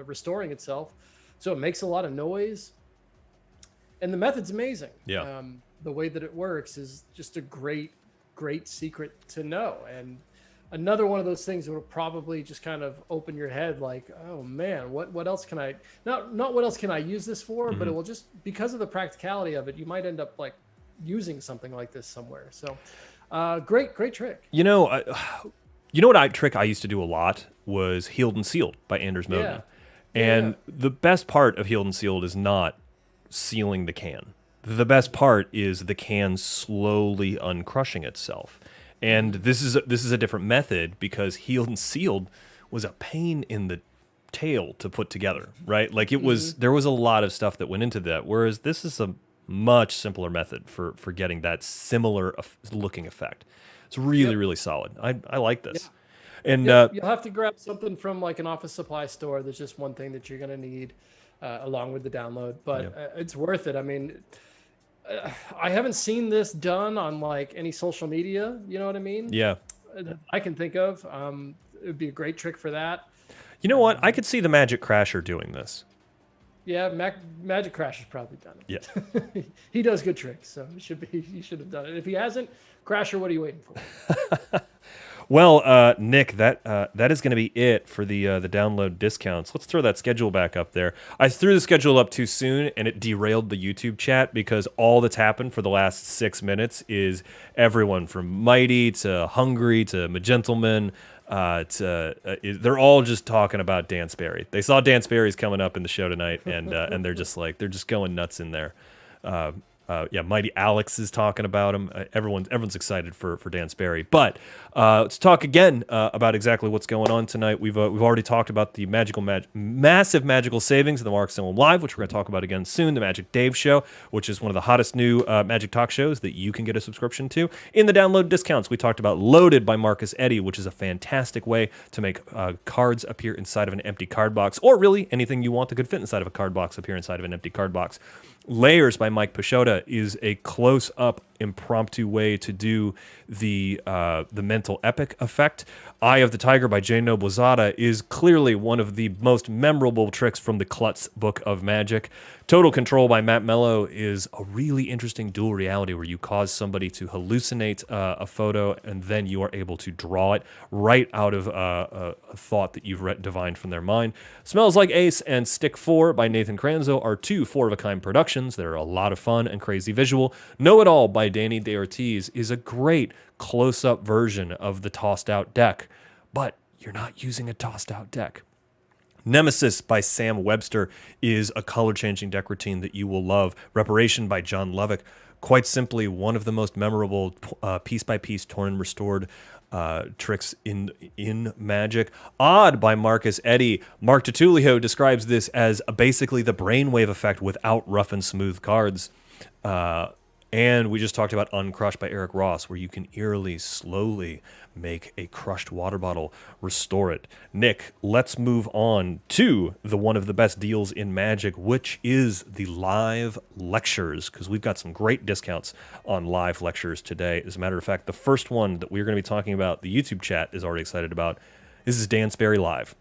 Speaker 4: restoring itself. So it makes a lot of noise. And the method's amazing.
Speaker 3: Yeah.
Speaker 4: The way that it works is just a great secret to know. And another one of those things that will probably just kind of open your head like, oh man, what else can I, not what else can I use this for, but it will just, because of the practicality of it, you might end up like using something like this somewhere. So great trick.
Speaker 3: What trick I used to do a lot was Healed and Sealed by Anders Moden. And the best part of Healed and Sealed is not sealing the can. The best part is the can slowly uncrushing itself. And this is a different method because healed and sealed was a pain in the tail to put together, right? Like it was, there was a lot of stuff that went into that. Whereas this is a much simpler method for getting that similar looking effect. It's really, really solid. I like this. And
Speaker 4: you'll have to grab something from like an office supply store. There's just one thing that you're going to need along with the download, but it's worth it. I mean, I haven't seen this done on like any social media. You know what I mean?
Speaker 3: Yeah.
Speaker 4: I can think of. It would be a great trick for that.
Speaker 3: You know what? I could see the Magic Crasher doing this.
Speaker 4: Yeah, Magic Crasher's probably done it.
Speaker 3: Yeah.
Speaker 4: He does good tricks, so he should have done it. If he hasn't, Crasher, what are you waiting for?
Speaker 3: Well, Nick, that is going to be it for the download discounts. Let's throw that schedule back up there. I threw the schedule up too soon, and it derailed the YouTube chat because all that's happened for the last 6 minutes is everyone from Mighty to Hungry to Magentleman. They're all just talking about Dan Sperry. They saw Dan Sperry's coming up in the show tonight, and they're just going nuts in there. Mighty Alex is talking about him. Everyone's excited for Dan Sperry. But let's talk again about exactly what's going on tonight. We've already talked about the massive magical savings of the Mark Salem Live, which we're going to talk about again soon. The Magic Dave Show, which is one of the hottest new Magic Talk shows that you can get a subscription to. In the download discounts, we talked about Loaded by Marcus Eddy, which is a fantastic way to make cards appear inside of an empty card box, or really anything you want that could fit inside of a card box appear inside of an empty card box. Layers by Mike Pisciotta is a close-up impromptu way to do the mental epic effect. Eye of the Tiger by J. Noblezada is clearly one of the most memorable tricks from the Klutz Book of Magic. Total Control by Matt Mello is a really interesting dual reality where you cause somebody to hallucinate a photo and then you are able to draw it right out of a thought that you've divined from their mind. Smells Like Ace and Stick 4 by Nathan Kranzo are two four-of-a-kind productions that are a lot of fun and crazy visual. Know It All by Dani DaOrtiz is a great close-up version of the tossed-out deck, but you're not using a tossed-out deck. Nemesis by Sam Webster is a color-changing deck routine that you will love. Reparation by John Lovick. Quite simply, one of the most memorable piece-by-piece torn and restored tricks in Magic. Odd by Marcus Eddy. Mark Tutulio describes this as basically the brainwave effect without rough and smooth cards. And we just talked about Uncrushed by Eric Ross, where you can eerily, slowly make a crushed water bottle, restore it. Nick, let's move on to one of the best deals in Magic, which is the live lectures, because we've got some great discounts on live lectures today. As a matter of fact, the first one that we're going to be talking about, the YouTube chat is already excited about. This is Dan Sperry Live.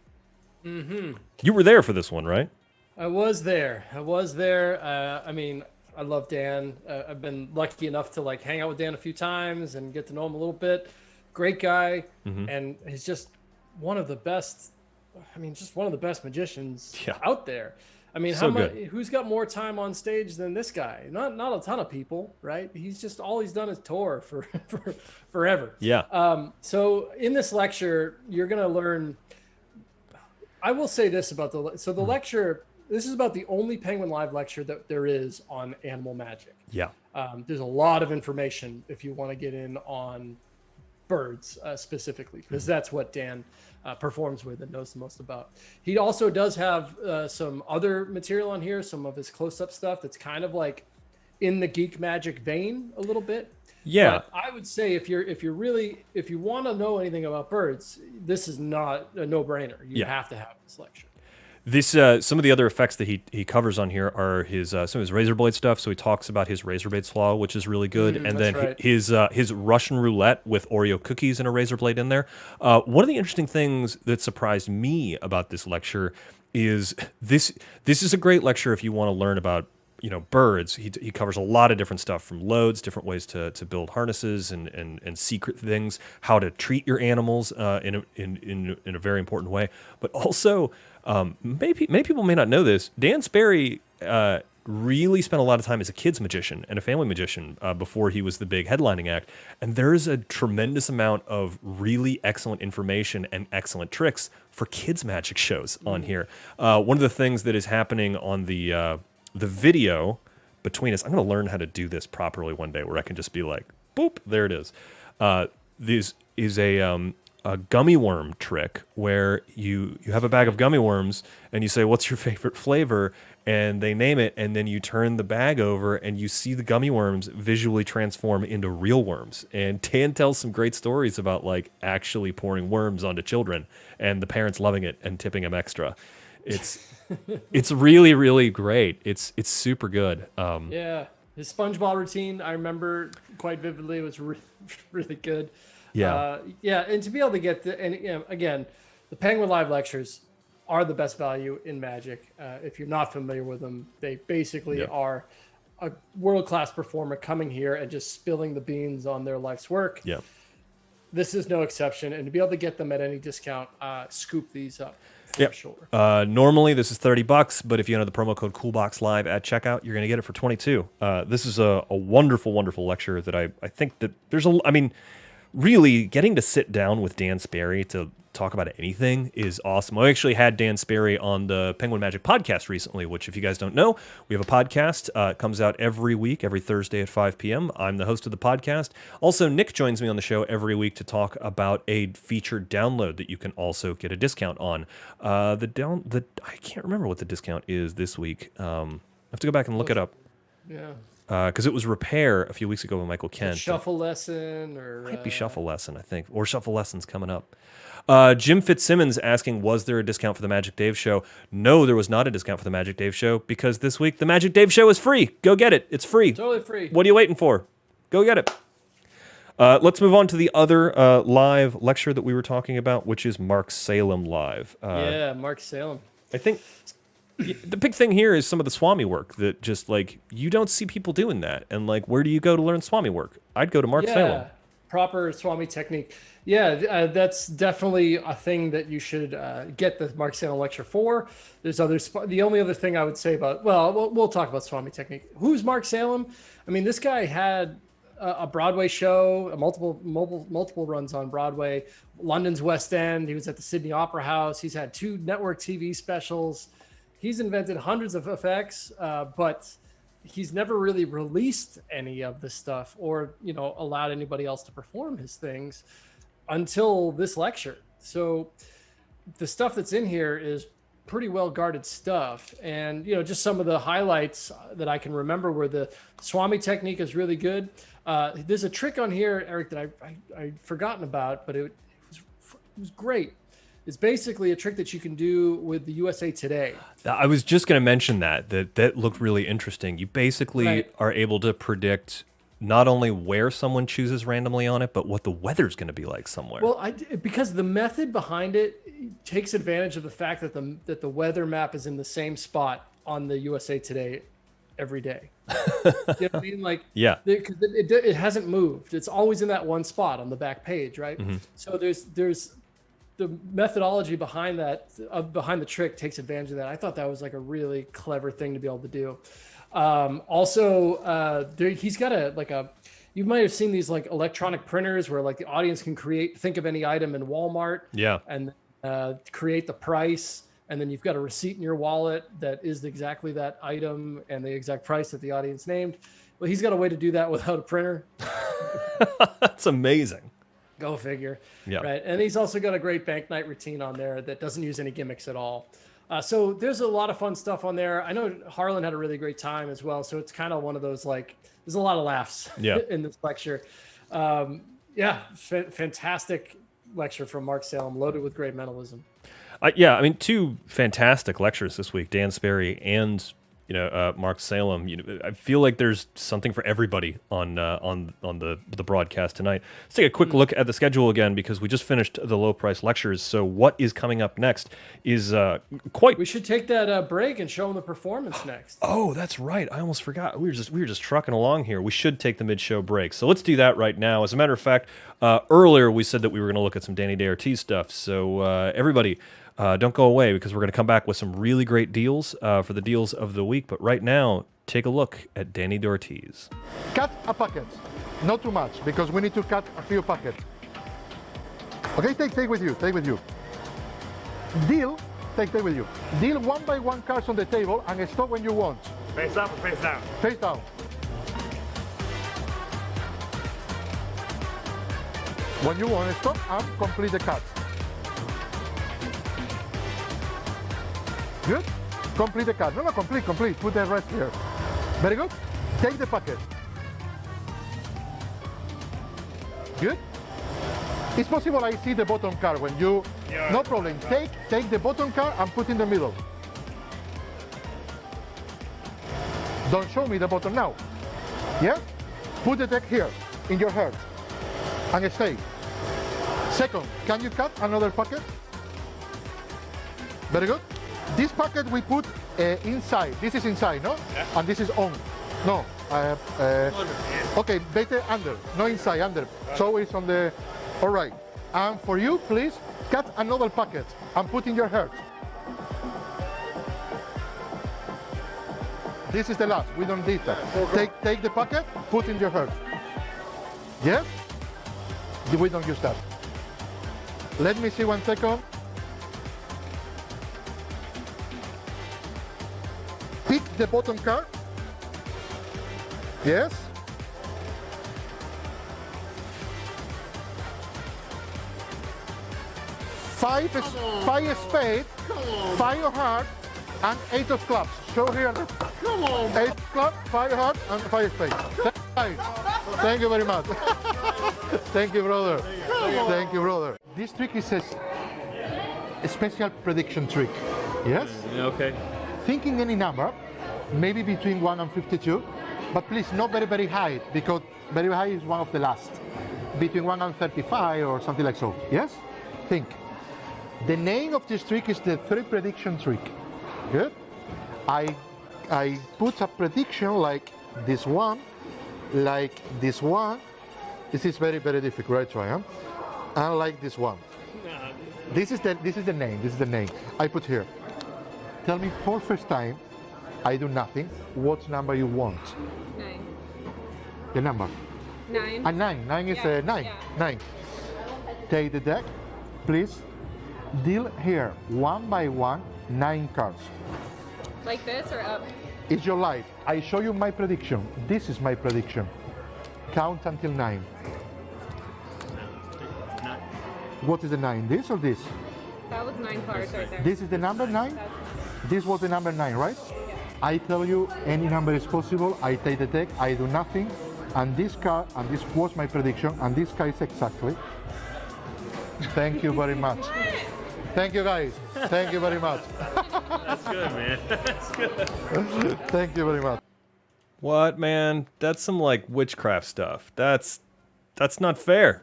Speaker 3: Mm-hmm. You were there for this one, right?
Speaker 4: I was there. I love Dan. I've been lucky enough to like hang out with Dan a few times and get to know him a little bit. Great guy. Mm-hmm. And he's just one of the best. Just one of the best magicians out there. Who's got more time on stage than this guy? Not a ton of people, right? He's just, all he's done is tour for forever.
Speaker 3: Yeah.
Speaker 4: So in this lecture, you're going to learn, I will say this about the lecture. This is about the only Penguin Live lecture that there is on animal magic.
Speaker 3: Yeah.
Speaker 4: There's a lot of information if you want to get in on birds specifically, because that's what Dan performs with and knows the most about. He also does have some other material on here, some of his close-up stuff that's kind of like in the geek magic vein a little bit.
Speaker 3: Yeah.
Speaker 4: But I would say if you want to know anything about birds, this is not a no-brainer. You have to have this lecture.
Speaker 3: This some of the other effects that he covers on here are his some of his razor blade stuff. So he talks about his razor blade slaw, which is really good, and then his Russian roulette with Oreo cookies and a razor blade in there. One of the interesting things that surprised me about this lecture is this is a great lecture if you want to learn about birds. He covers a lot of different stuff, from loads, different ways to build harnesses and secret things, how to treat your animals in a very important way, but also. Many people may not know this. Dan Sperry really spent a lot of time as a kids magician and a family magician before he was the big headlining act. And there's a tremendous amount of really excellent information and excellent tricks for kids magic shows on here. One of the things that is happening on the the video between us. I'm going to learn how to do this properly one day, where I can just be like, boop, there it is. This is a gummy worm trick where you have a bag of gummy worms and you say, what's your favorite flavor? And they name it, and then you turn the bag over and you see the gummy worms visually transform into real worms. And Dan tells some great stories about like actually pouring worms onto children and the parents loving it and tipping them extra. It's really, really great. It's super good.
Speaker 4: Yeah, his SpongeBob routine I remember quite vividly. It was really good.
Speaker 3: Yeah.
Speaker 4: And to be able to get again, the Penguin Live lectures are the best value in Magic. If you're not familiar with them, they basically are a world-class performer coming here and just spilling the beans on their life's work.
Speaker 3: Yeah.
Speaker 4: This is no exception, and to be able to get them at any discount, scoop these up for sure.
Speaker 3: Normally this is $30, but if you enter the promo code CoolBoxLive at checkout, you're going to get it for $22. This is a wonderful, wonderful lecture that I think that really getting to sit down with Dan Sperry to talk about anything is awesome. I actually had Dan Sperry on the Penguin Magic podcast recently, which if you guys don't know, we have a podcast. It comes out every week, every Thursday at 5 p.m. I'm the host of the podcast. Also, Nick joins me on the show every week to talk about a featured download that you can also get a discount on. I can't remember what the discount is this week. I have to go back and look it up.
Speaker 4: Yeah.
Speaker 3: Because it was Repair a few weeks ago with Michael Kent.
Speaker 4: Shuffle Lesson or...
Speaker 3: Might be Shuffle Lesson, I think. Or Shuffle Lesson's coming up. Jim Fitzsimmons asking, was there a discount for the Magic Dave Show? No, there was not a discount for the Magic Dave Show because this week the Magic Dave Show is free. Go get it. It's free.
Speaker 4: Totally free.
Speaker 3: What are you waiting for? Go get it. Let's move on to the other live lecture that we were talking about, which is Mark Salem live.
Speaker 4: Mark Salem.
Speaker 3: I think... the big thing here is some of the Swami work that just like you don't see people doing that, and like where do you go to learn Swami work? I'd go to Mark Salem.
Speaker 4: Proper Swami technique. That's definitely a thing that you should get the Mark Salem lecture for. There's others. The only other thing I would say about we'll talk about Swami technique. Who's Mark Salem? I mean, this guy had a Broadway show, multiple runs on Broadway, London's West End. He was at the Sydney Opera House. He's had 2 network TV specials. He's invented hundreds of effects, but he's never really released any of the stuff or, allowed anybody else to perform his things until this lecture. So the stuff that's in here is pretty well guarded stuff. And, just some of the highlights that I can remember were the Swami technique is really good. There's a trick on here, Eric, that I'd forgotten about, but it was great. It's basically a trick that you can do with the USA Today.
Speaker 3: I was just going to mention that looked really interesting. You basically are able to predict not only where someone chooses randomly on it, but what the weather's going to be like somewhere.
Speaker 4: Well, because the method behind it takes advantage of the fact that the weather map is in the same spot on the USA Today every day. You know what I mean? Like, because it hasn't moved. It's always in that one spot on the back page, right? Mm-hmm. So there's the methodology behind that, behind the trick, takes advantage of that. I thought that was like a really clever thing to be able to do. He's got you might have seen these like electronic printers where like the audience can think of any item in Walmart, and create the price, and then you've got a receipt in your wallet that is exactly that item and the exact price that the audience named. Well, he's got a way to do that without a printer.
Speaker 3: That's amazing.
Speaker 4: Go figure.
Speaker 3: Yeah.
Speaker 4: Right. And he's also got a great bank night routine on there that doesn't use any gimmicks at all. So there's a lot of fun stuff on there. I know Harlan had a really great time as well. So it's kind of one of those, like, there's a lot of laughs in this lecture. Fantastic lecture from Mark Salem, loaded with great mentalism.
Speaker 3: 2 fantastic lectures this week, Dan Sperry and Mark Salem. I feel like there's something for everybody on the broadcast tonight. Let's take a quick look at the schedule again because we just finished the low price lectures. So what is coming up next is quite.
Speaker 4: We should take that break and show them the performance next.
Speaker 3: Oh, that's right. I almost forgot. We were just trucking along here. We should take the mid-show break. So let's do that right now. As a matter of fact, earlier we said that we were going to look at some Dani DaOrtiz stuff. So everybody. Don't go away because we're going to come back with some really great deals for the deals of the week. But right now, take a look at Dani DaOrtiz.
Speaker 5: Cut a packet, not too much because we need to cut a few packets. Okay, take with you. Deal take with you. Deal one by one cards on the table and stop when you want.
Speaker 2: Face up or face down?
Speaker 5: Face down. When you want to stop and complete the cards. Good? Complete the card. No, complete. Put the rest here. Very good. Take the packet. Good? It's possible I see the bottom card when you...
Speaker 2: Yeah.
Speaker 5: No problem. Take the bottom card and put in the middle. Don't show me the bottom now. Yeah? Put the deck here, in your heart. And stay. Second, can you cut another packet? Very good. This packet we put inside. This is inside, no?
Speaker 2: Yeah.
Speaker 5: And this is on. No. Okay, better under. No inside, under. So it's on the... All right. And for you, please, cut another packet and put in your heart. This is the last. We don't need that. Take the packet, put in your heart. Yes? We don't use that. Let me see 1 second. Pick the bottom card. Yes. Five spades, 5 of hearts, and 8 of clubs. Show here. Come on. 8 clubs, 5 hearts, and 5 spades. Thank you very much. Thank you, brother. Thank you, brother. This trick is a special prediction trick. Yes?
Speaker 3: Okay.
Speaker 5: Thinking any number, maybe between 1 and 52, but please not very, very high, because very high is one of the last. Between 1 and 35 or something like so. Yes? Think. The name of this trick is the 3 prediction trick. Good? I put a prediction like this one, like this one. This is very, very difficult, right? Try, huh? And like this one. This is the name. This is the name I put here. Tell me for first time, I do nothing. What number you want?
Speaker 6: 9.
Speaker 5: The number.
Speaker 6: 9.
Speaker 5: And 9. 9 is 9.
Speaker 6: Yeah.
Speaker 5: 9. Take the deck, please. Deal here 1 by 1, 9 cards.
Speaker 6: Like this or up?
Speaker 5: It's your life. I show you my prediction. This is my prediction. Count until 9. What is the 9? This or this?
Speaker 6: That was 9 cards right there.
Speaker 5: This is the number 9? This was the number 9, right? I tell you any number is possible. I take the deck, I do nothing. And this card, and this was my prediction, and this card is exactly. Thank you very much. Thank you, guys. Thank you very much.
Speaker 3: That's good, man. That's good.
Speaker 5: Thank you very much.
Speaker 3: What, man? That's some like witchcraft stuff. That's not fair.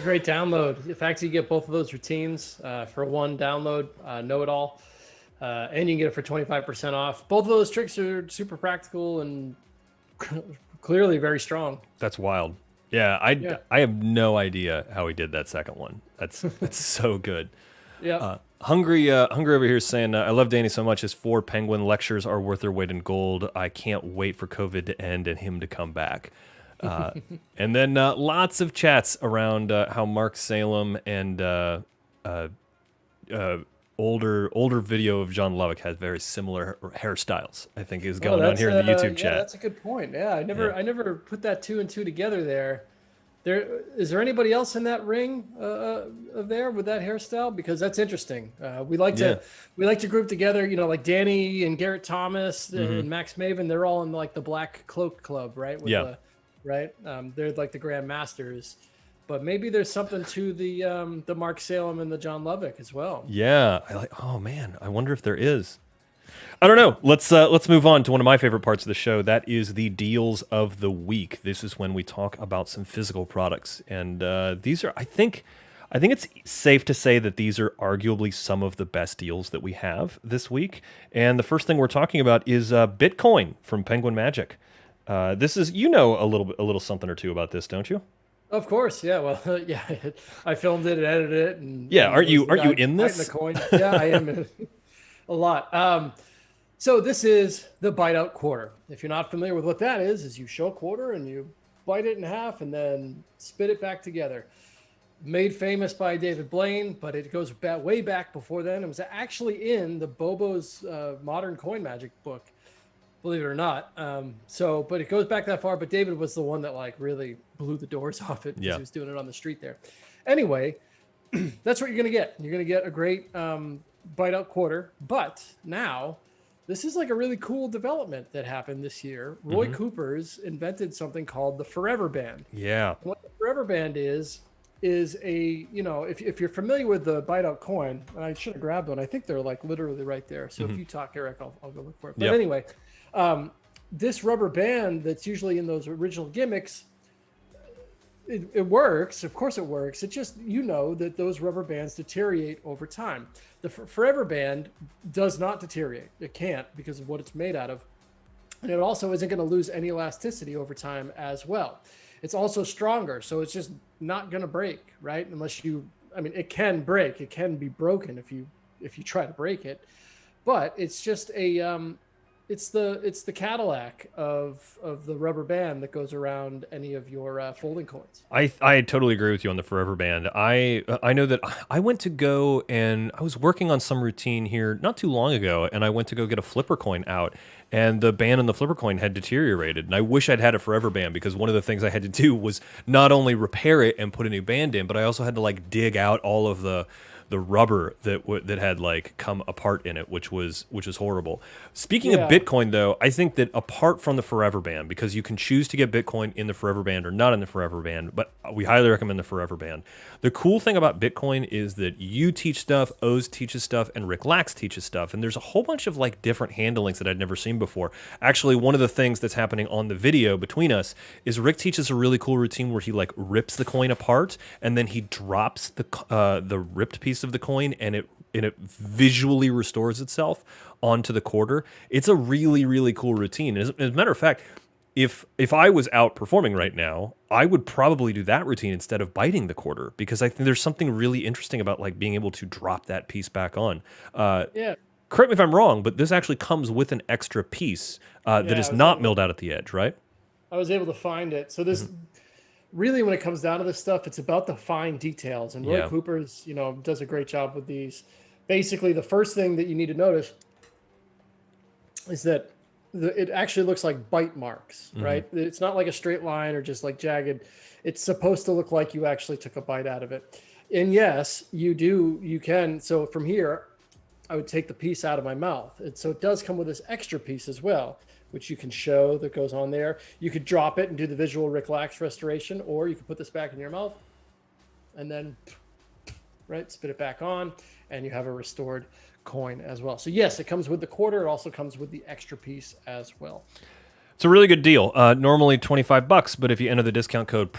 Speaker 4: Great download. The fact that you get both of those routines for one download, know it all, and you can get it for 25% off. Both of those tricks are super practical and clearly very strong.
Speaker 3: That's wild. Yeah, I have no idea how he did that second one. That's so good.
Speaker 4: Yeah.
Speaker 3: Hungry over here is saying, I love Dani so much. His 4 Penguin lectures are worth their weight in gold. I can't wait for COVID to end and him to come back. And then lots of chats around how Mark Salem and older video of John Lovick has very similar hairstyles. I think is going on here in the YouTube chat.
Speaker 4: Yeah, that's a good point. Yeah, I never put that 2 and 2 together there. Is there anybody else in that ring there with that hairstyle? Because that's interesting. We like to group together, like Dani and Garrett Thomas and Max Maven. They're all in like the Black Cloak Club, right? They're like the Grand Masters. But maybe there's something to the Mark Salem and the John Lovick as well.
Speaker 3: Yeah, oh man, I wonder if there is. I don't know. Let's move on to one of my favorite parts of the show. That is the deals of the week. This is when we talk about some physical products, and these are, I think it's safe to say that these are arguably some of the best deals that we have this week. And the first thing we're talking about is Bitcoin from Penguin Magic. This is, a little something or two about this, don't you?
Speaker 4: Of course, yeah. Well, yeah, I filmed it and edited it, and
Speaker 3: yeah. Aren't you in this?
Speaker 4: The coin. Yeah, I am in a lot. So this is the bite out quarter. If you're not familiar with what that is you show a quarter and you bite it in half and then spit it back together. made famous by David Blaine, but it goes way back before then. It was actually in the Bobo's Modern Coin Magic book, believe it or not. But it goes back that far. But David was the one that like really blew the doors off it because he was doing it on the street there. Anyway, that's what you're going to get. You're going to get a great bite out quarter. But now, this is like a really cool development that happened this year. Roy Cooper's invented something called the Forever Band.
Speaker 3: Yeah.
Speaker 4: And what the Forever Band is a, you know, if you're familiar with the bite out coin, and I should have grabbed one. I think they're like literally right there. So if you talk, Eric, I'll go look for it. But anyway, this rubber band that's usually in those original gimmicks, it works. Of course it works. It just, you know, that those rubber bands deteriorate over time. The Forever Band does not deteriorate. It can't because of what it's made out of. And it also isn't going to lose any elasticity over time as well. It's also stronger. So it's just not going to break, right? Unless you, I mean, it can break. It can be broken if you try to break it. But it's just a, it's the Cadillac of the rubber band that goes around any of your folding coins.
Speaker 3: I totally agree with you on the Forever Band. I know that I went to go and I was working on some routine here not too long ago, and I went to go get a flipper coin out, and the band on the flipper coin had deteriorated. And I wish I'd had a Forever Band, because one of the things I had to do was not only repair it and put a new band in, but I also had to like dig out all of the rubber that had like come apart in it, which was horrible. Speaking of Bitcoin, though, I think that apart from the Forever Band, because you can choose to get Bitcoin in the Forever Band or not in the Forever Band, but we highly recommend the Forever Band. The cool thing about Bitcoin is that you teach stuff, Oz teaches stuff, and Rick Lax teaches stuff, and there's a whole bunch of like different handlings that I'd never seen before. Actually, one of the things that's happening on the video between us is Rick teaches a really cool routine where he like rips the coin apart and then he drops the ripped piece of the coin, and it visually restores itself onto the quarter. It's a really, really cool routine. As a matter of fact, if I was out performing right now, I would probably do that routine instead of biting the quarter, because I think there's something really interesting about like being able to drop that piece back on. Correct me if I'm wrong, but this actually comes with an extra piece that is not milled out at the edge, right?
Speaker 4: I was able to find it. So this really, when it comes down to this stuff, it's about the fine details. And Roy Cooper's, you know, does a great job with these. Basically, the first thing that you need to notice is that it actually looks like bite marks, right? It's not like a straight line or just like jagged. It's supposed to look like you actually took a bite out of it. And yes, you can. So from here, I would take the piece out of my mouth. And so it does come with this extra piece as well, which you can show that goes on there. You could drop it and do the visual Rick Lax restoration, or you could put this back in your mouth and then, right, spit it back on, and you have a restored coin as well. So yes, it comes with the quarter. It also comes with the extra piece as well.
Speaker 3: It's a really good deal. Normally $25, but if you enter the discount code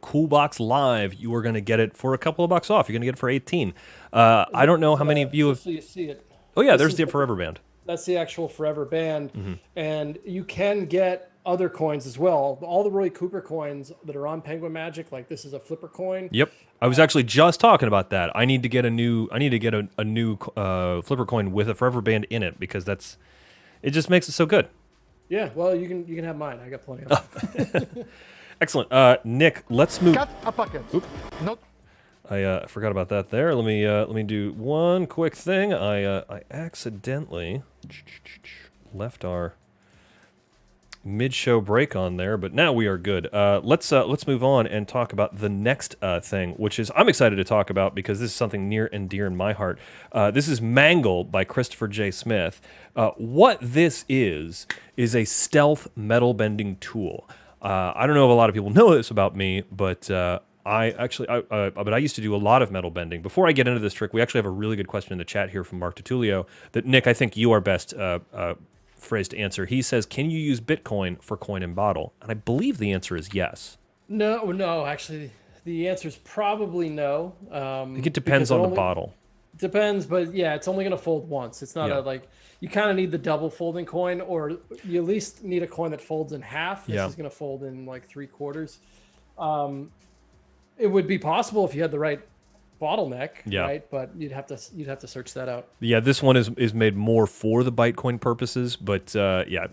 Speaker 3: Coolbox Live, you are going to get it for a couple of bucks off. You're going to get it for 18. I don't know how many of you have.
Speaker 4: So you see it.
Speaker 3: Oh yeah, there's the Forever Band.
Speaker 4: That's the actual Forever Band, and you can get other coins as well. All the Roy Cooper coins that are on Penguin Magic, like this is a flipper coin.
Speaker 3: Yep, I was actually just talking about that. I need to get a new flipper coin with a Forever Band in it, because it just makes it so good.
Speaker 4: Yeah, well, you can have mine. I got plenty of them.
Speaker 3: Excellent, Nick. Let's move.
Speaker 5: Cut a pocket. Not.
Speaker 3: I forgot about that there. Let me do one quick thing. I accidentally left our mid-show break on there, but now we are good. Let's move on and talk about the next thing, which is I'm excited to talk about because this is something near and dear in my heart. This is Mangle by Christopher J. Smith. What this is a stealth metal bending tool. I don't know if a lot of people know this about me, but I used to do a lot of metal bending. Before I get into this trick, we actually have a really good question in the chat here from Mark Tutulio that, Nick, I think you are best phrased to answer. He says, can you use Bitcoin for coin and bottle? And I believe the answer is yes.
Speaker 4: No, actually, the answer is probably no.
Speaker 3: I think it depends on the bottle.
Speaker 4: Depends, but yeah, it's only going to fold once. It's not you kind of need the double folding coin, or you at least need a coin that folds in half. This is going to fold in like 3/4. It would be possible if you had the right bottleneck,
Speaker 3: Yeah.
Speaker 4: right? But you'd have to search that out.
Speaker 3: Yeah, this one is made more for the Bytecoin purposes, but yeah,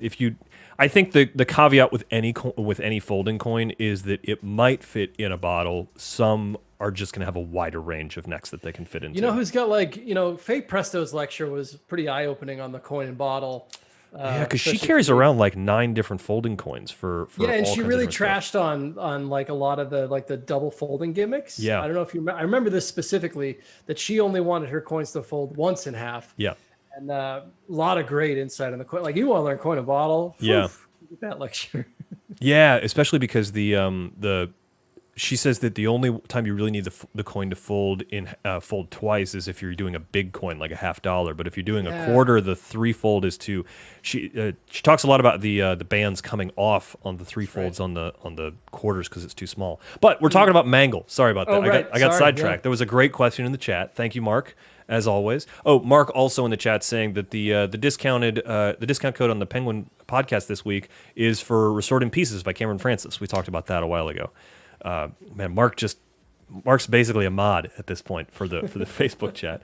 Speaker 3: I think the caveat with any folding coin is that it might fit in a bottle. Some are just going to have a wider range of necks that they can fit into.
Speaker 4: You know who's got Faye Presto's lecture was pretty eye-opening on the coin and bottle.
Speaker 3: Yeah, because she
Speaker 4: especially
Speaker 3: carries
Speaker 4: for-
Speaker 3: around like 9 different folding coins for
Speaker 4: Yeah, and
Speaker 3: all
Speaker 4: she
Speaker 3: kinds of
Speaker 4: really
Speaker 3: different stuff.
Speaker 4: trashed on like a lot of the double folding gimmicks.
Speaker 3: Yeah.
Speaker 4: I don't know if you I remember this specifically, that she only wanted her coins to fold once in half.
Speaker 3: Yeah.
Speaker 4: And a lot of great insight on the coin. Like, you want to learn coin and bottle?
Speaker 3: Yeah.
Speaker 4: Get that lecture.
Speaker 3: Yeah, especially because she says that the only time you really need the coin to fold twice is if you're doing a big coin like a $50. But if you're doing a quarter, the 3-fold is to. She talks a lot about the bands coming off on the 3-folds on the quarters because it's too small. But we're talking about Mangle. Sorry about that.
Speaker 4: Oh, right.
Speaker 3: I got
Speaker 4: Sorry,
Speaker 3: sidetracked.
Speaker 4: yeah.
Speaker 3: There was a great question in the chat. Thank you, Mark, as always. Oh, Mark also in the chat saying that the discount code on the Penguin podcast this week is for Restored in Pieces by Cameron Francis. We talked about that a while ago. Man, Mark's basically a mod at this point for the Facebook chat.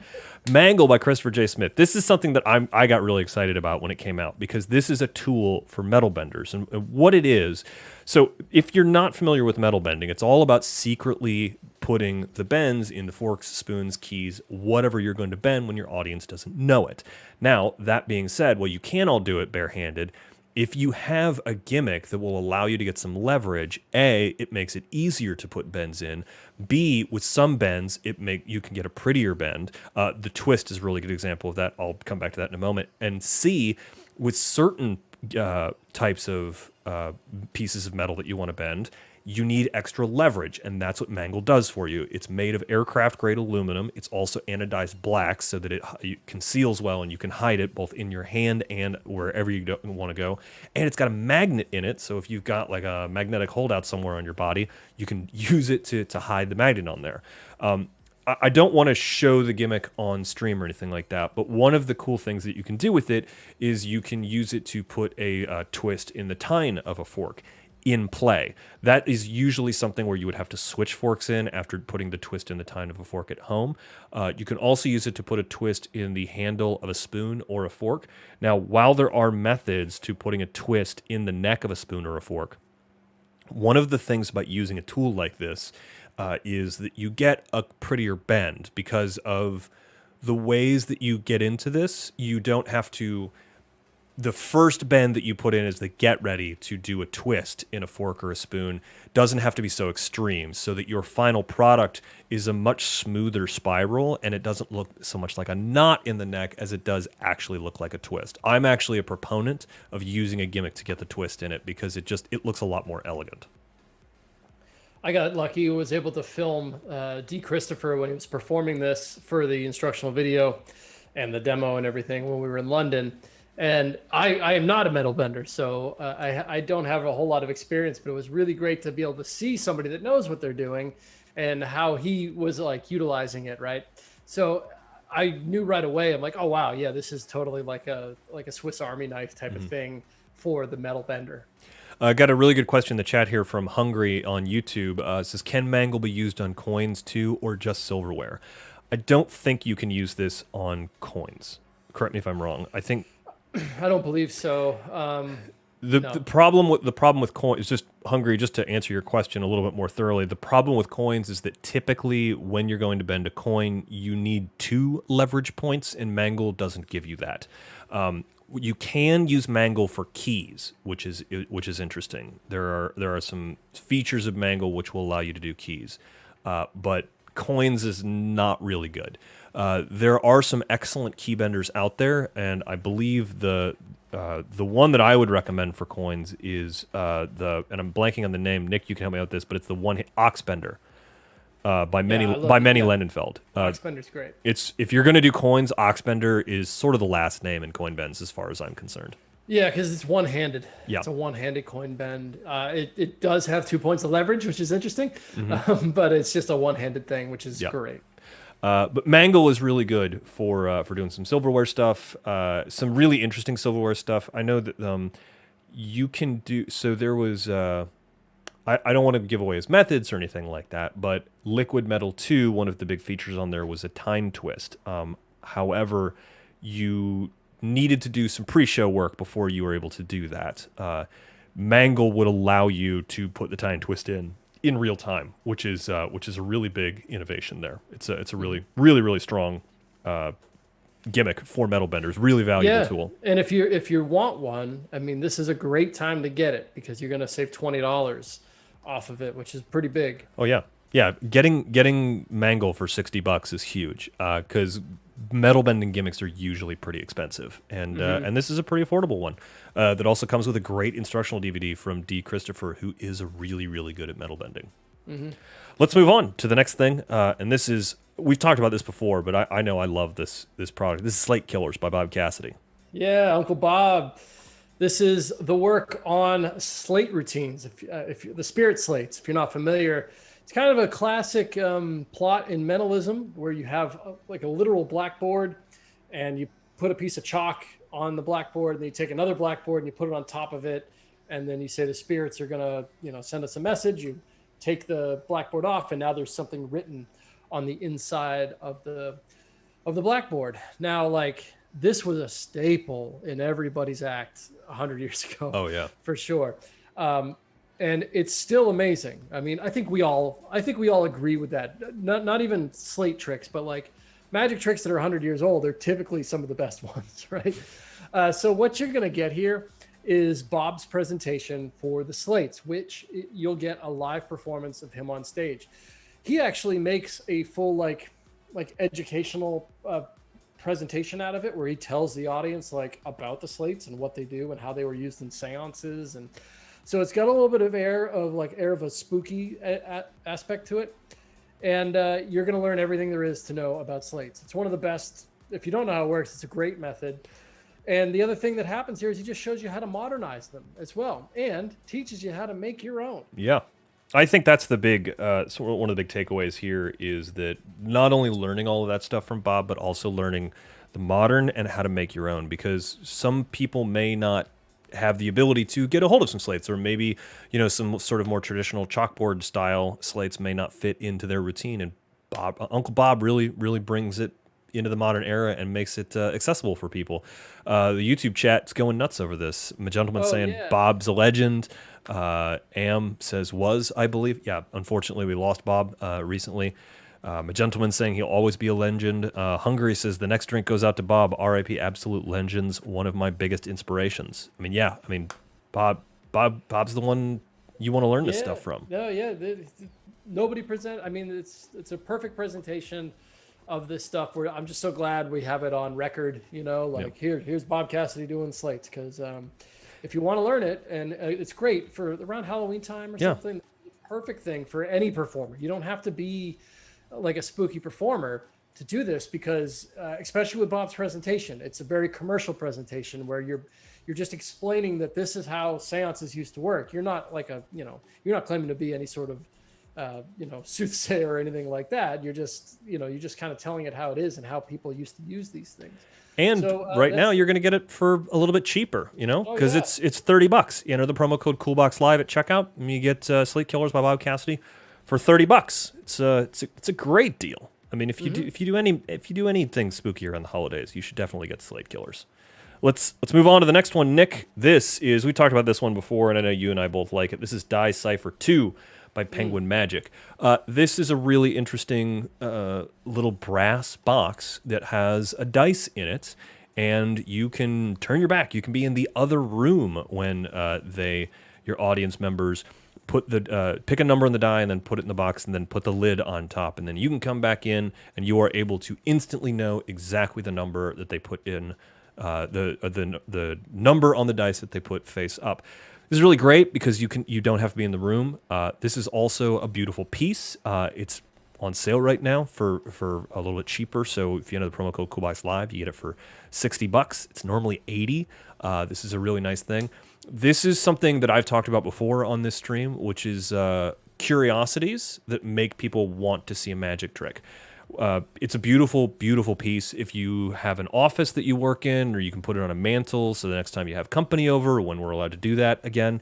Speaker 3: Mangle by Christopher J. Smith. This is something that I got really excited about when it came out, because this is a tool for metal benders. And what it is, so if you're not familiar with metal bending, it's all about secretly putting the bends into forks, spoons, keys, whatever you're going to bend when your audience doesn't know it. Now, that being said, well, you can all do it barehanded. If you have a gimmick that will allow you to get some leverage, A, it makes it easier to put bends in. B, with some bends, you can get a prettier bend. The twist is a really good example of that. I'll come back to that in a moment. And C, with certain types of pieces of metal that you want to bend, you need extra leverage, and that's what Mangle does for you. It's made of aircraft-grade aluminum. It's also anodized black so that it conceals well, and you can hide it both in your hand and wherever you want to go. And it's got a magnet in it, so if you've got like a magnetic holdout somewhere on your body, you can use it to hide the magnet on there. I don't want to show the gimmick on stream or anything like that, but one of the cool things that you can do with it is you can use it to put a twist in the tine of a fork in play. That is usually something where you would have to switch forks in after putting the twist in the tine of a fork at home. You can also use it to put a twist in the handle of a spoon or a fork. Now, while there are methods to putting a twist in the neck of a spoon or a fork, one of the things about using a tool like this is that you get a prettier bend because of the ways that you get into this. You don't have to. The first bend that you put in is the get ready to do a twist in a fork or a spoon doesn't have to be so extreme, so that your final product is a much smoother spiral and it doesn't look so much like a knot in the neck as it does actually look like a twist. I'm actually a proponent of using a gimmick to get the twist in it because it looks a lot more elegant.
Speaker 4: I got lucky, was able to film D. Christopher when he was performing this for the instructional video and the demo and everything when we were in London. And I am not a metal bender, so I don't have a whole lot of experience, but it was really great to be able to see somebody that knows what they're doing and how he was like utilizing it, right? So I knew right away, I'm like, oh wow, yeah, this is totally like a Swiss Army knife type of thing for the metal bender.
Speaker 3: I got a really good question in the chat here from Hungry on YouTube. It says, can Mangle be used on coins too, or just silverware? I don't think you can use this on coins. Correct me if I'm wrong. I
Speaker 4: don't believe so.
Speaker 3: The problem with coins is just Hungry. Just to answer your question a little bit more thoroughly, the problem with coins is that typically when you're going to bend a coin, you need 2 leverage points, and Mangle doesn't give you that. You can use Mangle for keys, which is interesting. There are some features of Mangle which will allow you to do keys, but coins is not really good. There are some excellent key benders out there, and I believe the one that I would recommend for coins is and I'm blanking on the name. Nick, you can help me out with this, but it's the one Ox Bender by Manny Lendenfeld.
Speaker 4: Ox Bender's great.
Speaker 3: If you're going to do coins, Ox Bender is sort of the last name in coin bends, as far as I'm concerned.
Speaker 4: Yeah, because it's one-handed.
Speaker 3: Yeah.
Speaker 4: It's a one-handed coin bend. It does have 2 points of leverage, which is interesting, but it's just a one-handed thing, which is great.
Speaker 3: But Mangle is really good for doing some silverware stuff, some really interesting silverware stuff. I know that you can do. So there was I don't want to give away his methods or anything like that, but Liquid Metal 2, one of the big features on there was a time twist. However, you needed to do some pre-show work before you were able to do that. Mangle would allow you to put the time twist in real time, which is a really big innovation there. It's a really, really, really strong gimmick for metal benders. Really valuable tool.
Speaker 4: And if you want one, I mean, this is a great time to get it because you're going to save $20 off of it, which is pretty big.
Speaker 3: Oh yeah, yeah. Getting Mangle for $60 is huge because metal bending gimmicks are usually pretty expensive, and this is a pretty affordable one. That also comes with a great instructional DVD from D. Christopher, who is really, really good at metal bending. Let's move on to the next thing, and this is, we've talked about this before, but I know I love this product. This is Slate Killers by Bob Cassidy. Yeah,
Speaker 4: Uncle Bob. This is the work on slate routines. If the spirit slates, if you're not familiar, it's kind of a classic plot in mentalism where you have like a literal blackboard and you put a piece of chalk on the blackboard and then you take another blackboard and you put it on top of it. And then you say the spirits are going to, send us a message. You take the blackboard off and now there's something written on the inside of the blackboard. Now, like, this was a staple in everybody's act 100 years ago.
Speaker 3: Oh yeah,
Speaker 4: for sure. And it's still amazing. I mean, I think we all agree with that. Not even slate tricks, but like magic tricks that are 100 years old, they're typically some of the best ones, right? So what you're going to get here is Bob's presentation for the slates, which you'll get a live performance of him on stage. He actually makes a full like educational presentation out of it, where he tells the audience like about the slates and what they do and how they were used in seances. And so it's got a little bit of air of a spooky aspect to it. And you're going to learn everything there is to know about slates. It's one of the best. If you don't know how it works, it's a great method. And the other thing that happens here is he just shows you how to modernize them as well and teaches you how to make your own.
Speaker 3: Yeah. I think that's the big, one of the big takeaways here is that not only learning all of that stuff from Bob, but also learning the modern and how to make your own, because some people may not have the ability to get a hold of some slates, or maybe, some sort of more traditional chalkboard style slates may not fit into their routine. And Uncle Bob really, really brings it into the modern era and makes it accessible for people. The YouTube chat's going nuts over this. Gentleman saying Bob's a legend. Am says was, I believe. Yeah, unfortunately we lost Bob recently. A gentleman saying he'll always be a legend. Hungary says the next drink goes out to Bob. R.I.P. Absolute Legends, one of my biggest inspirations. Bob's the one you want to learn this stuff from.
Speaker 4: No, yeah. Nobody present. I mean, it's a perfect presentation of this stuff. Where I'm just so glad we have it on record. Here's Bob Cassidy doing slates, because if you want to learn it, and it's great for around Halloween time or something, perfect thing for any performer. You don't have to be like a spooky performer to do this, because especially with Bob's presentation, it's a very commercial presentation where you're just explaining that this is how seances used to work. You're not like you're not claiming to be any sort of soothsayer or anything like that. You're just kind of telling it how it is and how people used to use these things.
Speaker 3: And right now you're going to get it for a little bit cheaper, because it's $30. Enter the promo code CoolBoxLive at checkout, and you get Slate Killers by Bob Cassidy for $30. It's a great deal. I mean, if you do anything spooky around the holidays, you should definitely get Slate Killers. Let's move on to the next one, Nick. We talked about this one before, and I know you and I both like it. This is Die Cipher 2 by Penguin Magic. This is a really interesting little brass box that has a dice in it, and you can turn your back. You can be in the other room when your audience members pick a number on the die and then put it in the box and then put the lid on top, and then you can come back in and you are able to instantly know exactly the number that they put in, the number on the dice that they put face up. This is really great because you don't have to be in the room. This is also a beautiful piece. It's on sale right now for a little bit cheaper. So if you enter the promo code CoolBoxLive, you get it for $60. It's normally $80. This is a really nice thing. This is something that I've talked about before on this stream, which is curiosities that make people want to see a magic trick. It's a beautiful, beautiful piece. If you have an office that you work in, or you can put it on a mantle, so the next time you have company over, when we're allowed to do that again,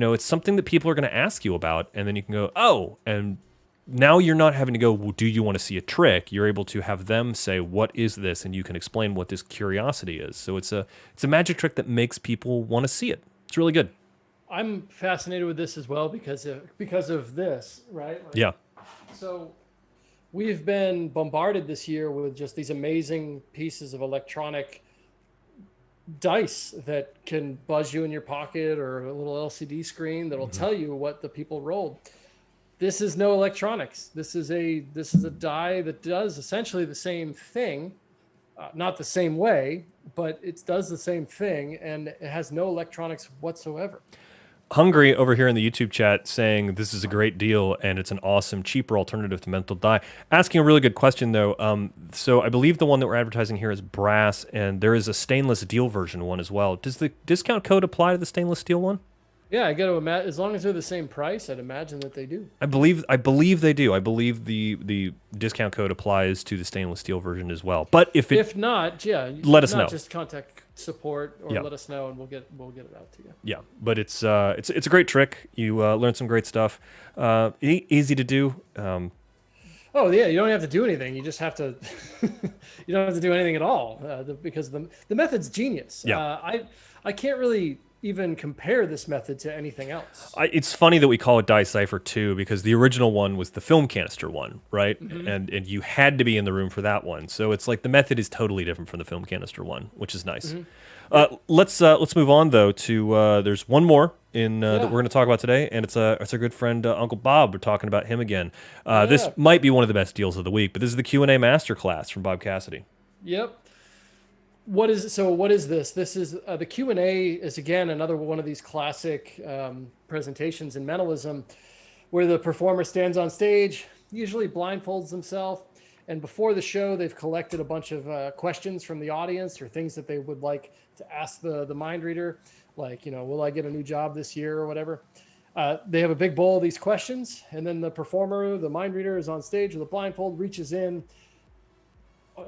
Speaker 3: it's something that people are going to ask you about, and then you can go, oh, and now you're not having to go, well, do you want to see a trick? You're able to have them say, what is this? And you can explain what this curiosity is. So it's a magic trick that makes people want to see it. It's really good.
Speaker 4: I'm fascinated with this as well because of this, right?
Speaker 3: Yeah.
Speaker 4: So we've been bombarded this year with just these amazing pieces of electronic dice that can buzz you in your pocket, or a little LCD screen that'll tell you what the people rolled. This is no electronics. This is a die that does essentially the same thing, not the same way, but it does the same thing, and it has no electronics whatsoever.
Speaker 3: Hungry over here in the YouTube chat saying this is a great deal and it's an awesome, cheaper alternative to mental die. Asking a really good question though. So I believe the one that we're advertising here is brass, and there is a stainless steel version one as well. Does the discount code apply to the stainless steel one?
Speaker 4: Yeah, I got to imagine, as long as they're the same price, I'd imagine that they do.
Speaker 3: I believe they do. I believe the discount code applies to the stainless steel version as well. But if not,
Speaker 4: let
Speaker 3: us know.
Speaker 4: Just contact support or let us know, and we'll get it out to you.
Speaker 3: Yeah, but it's a great trick. You learn some great stuff. Easy to do.
Speaker 4: Oh yeah, you don't have to do anything. You just have to. You don't have to do anything at all because the method's genius.
Speaker 3: Yeah.
Speaker 4: I can't really even compare this method to anything else.
Speaker 3: It's funny that we call it Die Cipher 2 because the original one was the film canister one, right? Mm-hmm. And you had to be in the room for that one. So it's like the method is totally different from the film canister one, which is nice. Mm-hmm. Let's move on though to there's one more that we're going to talk about today, and it's our good friend Uncle Bob. We're talking about him again. This might be one of the best deals of the week, but this is the Q&A Masterclass from Bob Cassidy.
Speaker 4: Yep. What is this? This is the Q&A is again another one of these classic presentations in mentalism where the performer stands on stage, usually blindfolds himself, and before the show they've collected a bunch of questions from the audience or things that they would like to ask the mind reader, like, will I get a new job this year or whatever. They have a big bowl of these questions, and then the performer, the mind reader, is on stage with a blindfold, reaches in,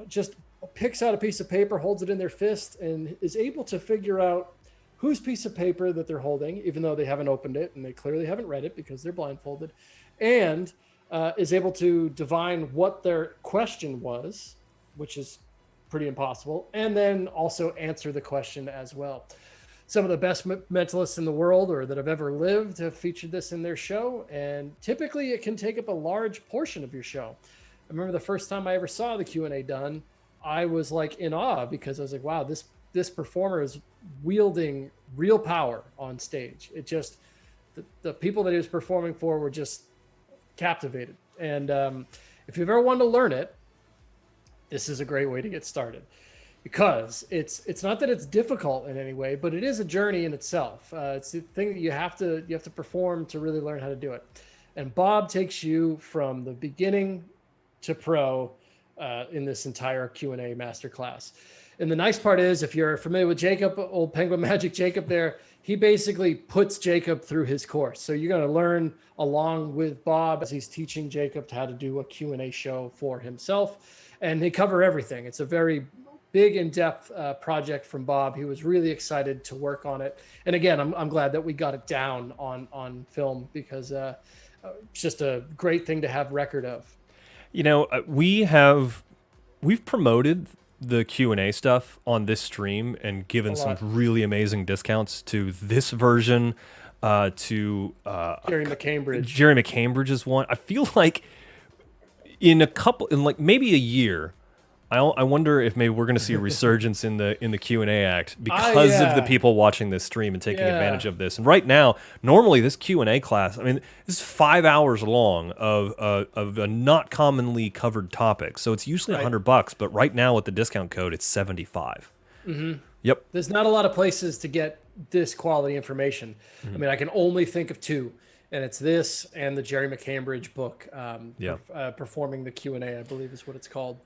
Speaker 4: just picks out a piece of paper, holds it in their fist, and is able to figure out whose piece of paper that they're holding, even though they haven't opened it and they clearly haven't read it because they're blindfolded, and is able to divine what their question was, which is pretty impossible, and then also answer the question as well. Some of the best mentalists in the world or that have ever lived have featured this in their show, and typically it can take up a large portion of your show. I remember the first time I ever saw the Q&A done, I was like in awe because I was like, wow, this performer is wielding real power on stage. It just, the people that he was performing for were just captivated. And if you've ever wanted to learn it, this is a great way to get started, because it's not that it's difficult in any way, but it is a journey in itself. It's the thing that you have to perform to really learn how to do it. And Bob takes you from the beginning to pro in this entire Q&A masterclass. And the nice part is, if you're familiar with Jacob, old Penguin Magic Jacob there, he basically puts Jacob through his course. So you're going to learn along with Bob as he's teaching Jacob how to do a Q&A show for himself. And they cover everything. It's a very big, in-depth project from Bob. He was really excited to work on it. And again, I'm glad that we got it down on film, because it's just a great thing to have record of.
Speaker 3: We've promoted the Q&A stuff on this stream and given some really amazing discounts to this version, to
Speaker 4: Jerry McCambridge.
Speaker 3: Jerry McCambridge is one. I feel like in maybe a year, I wonder if maybe we're going to see a resurgence in the Q&A act because of the people watching this stream and taking advantage of this. And right now, normally this Q&A class, I mean, this is 5 hours long of a not commonly covered topic. So it's usually $100, but right now with the discount code, it's $75. Mm-hmm. Yep.
Speaker 4: There's not a lot of places to get this quality information. Mm-hmm. I mean, I can only think of two, and it's this and the Jerry McCambridge book, Performing the Q&A, I believe is what it's called.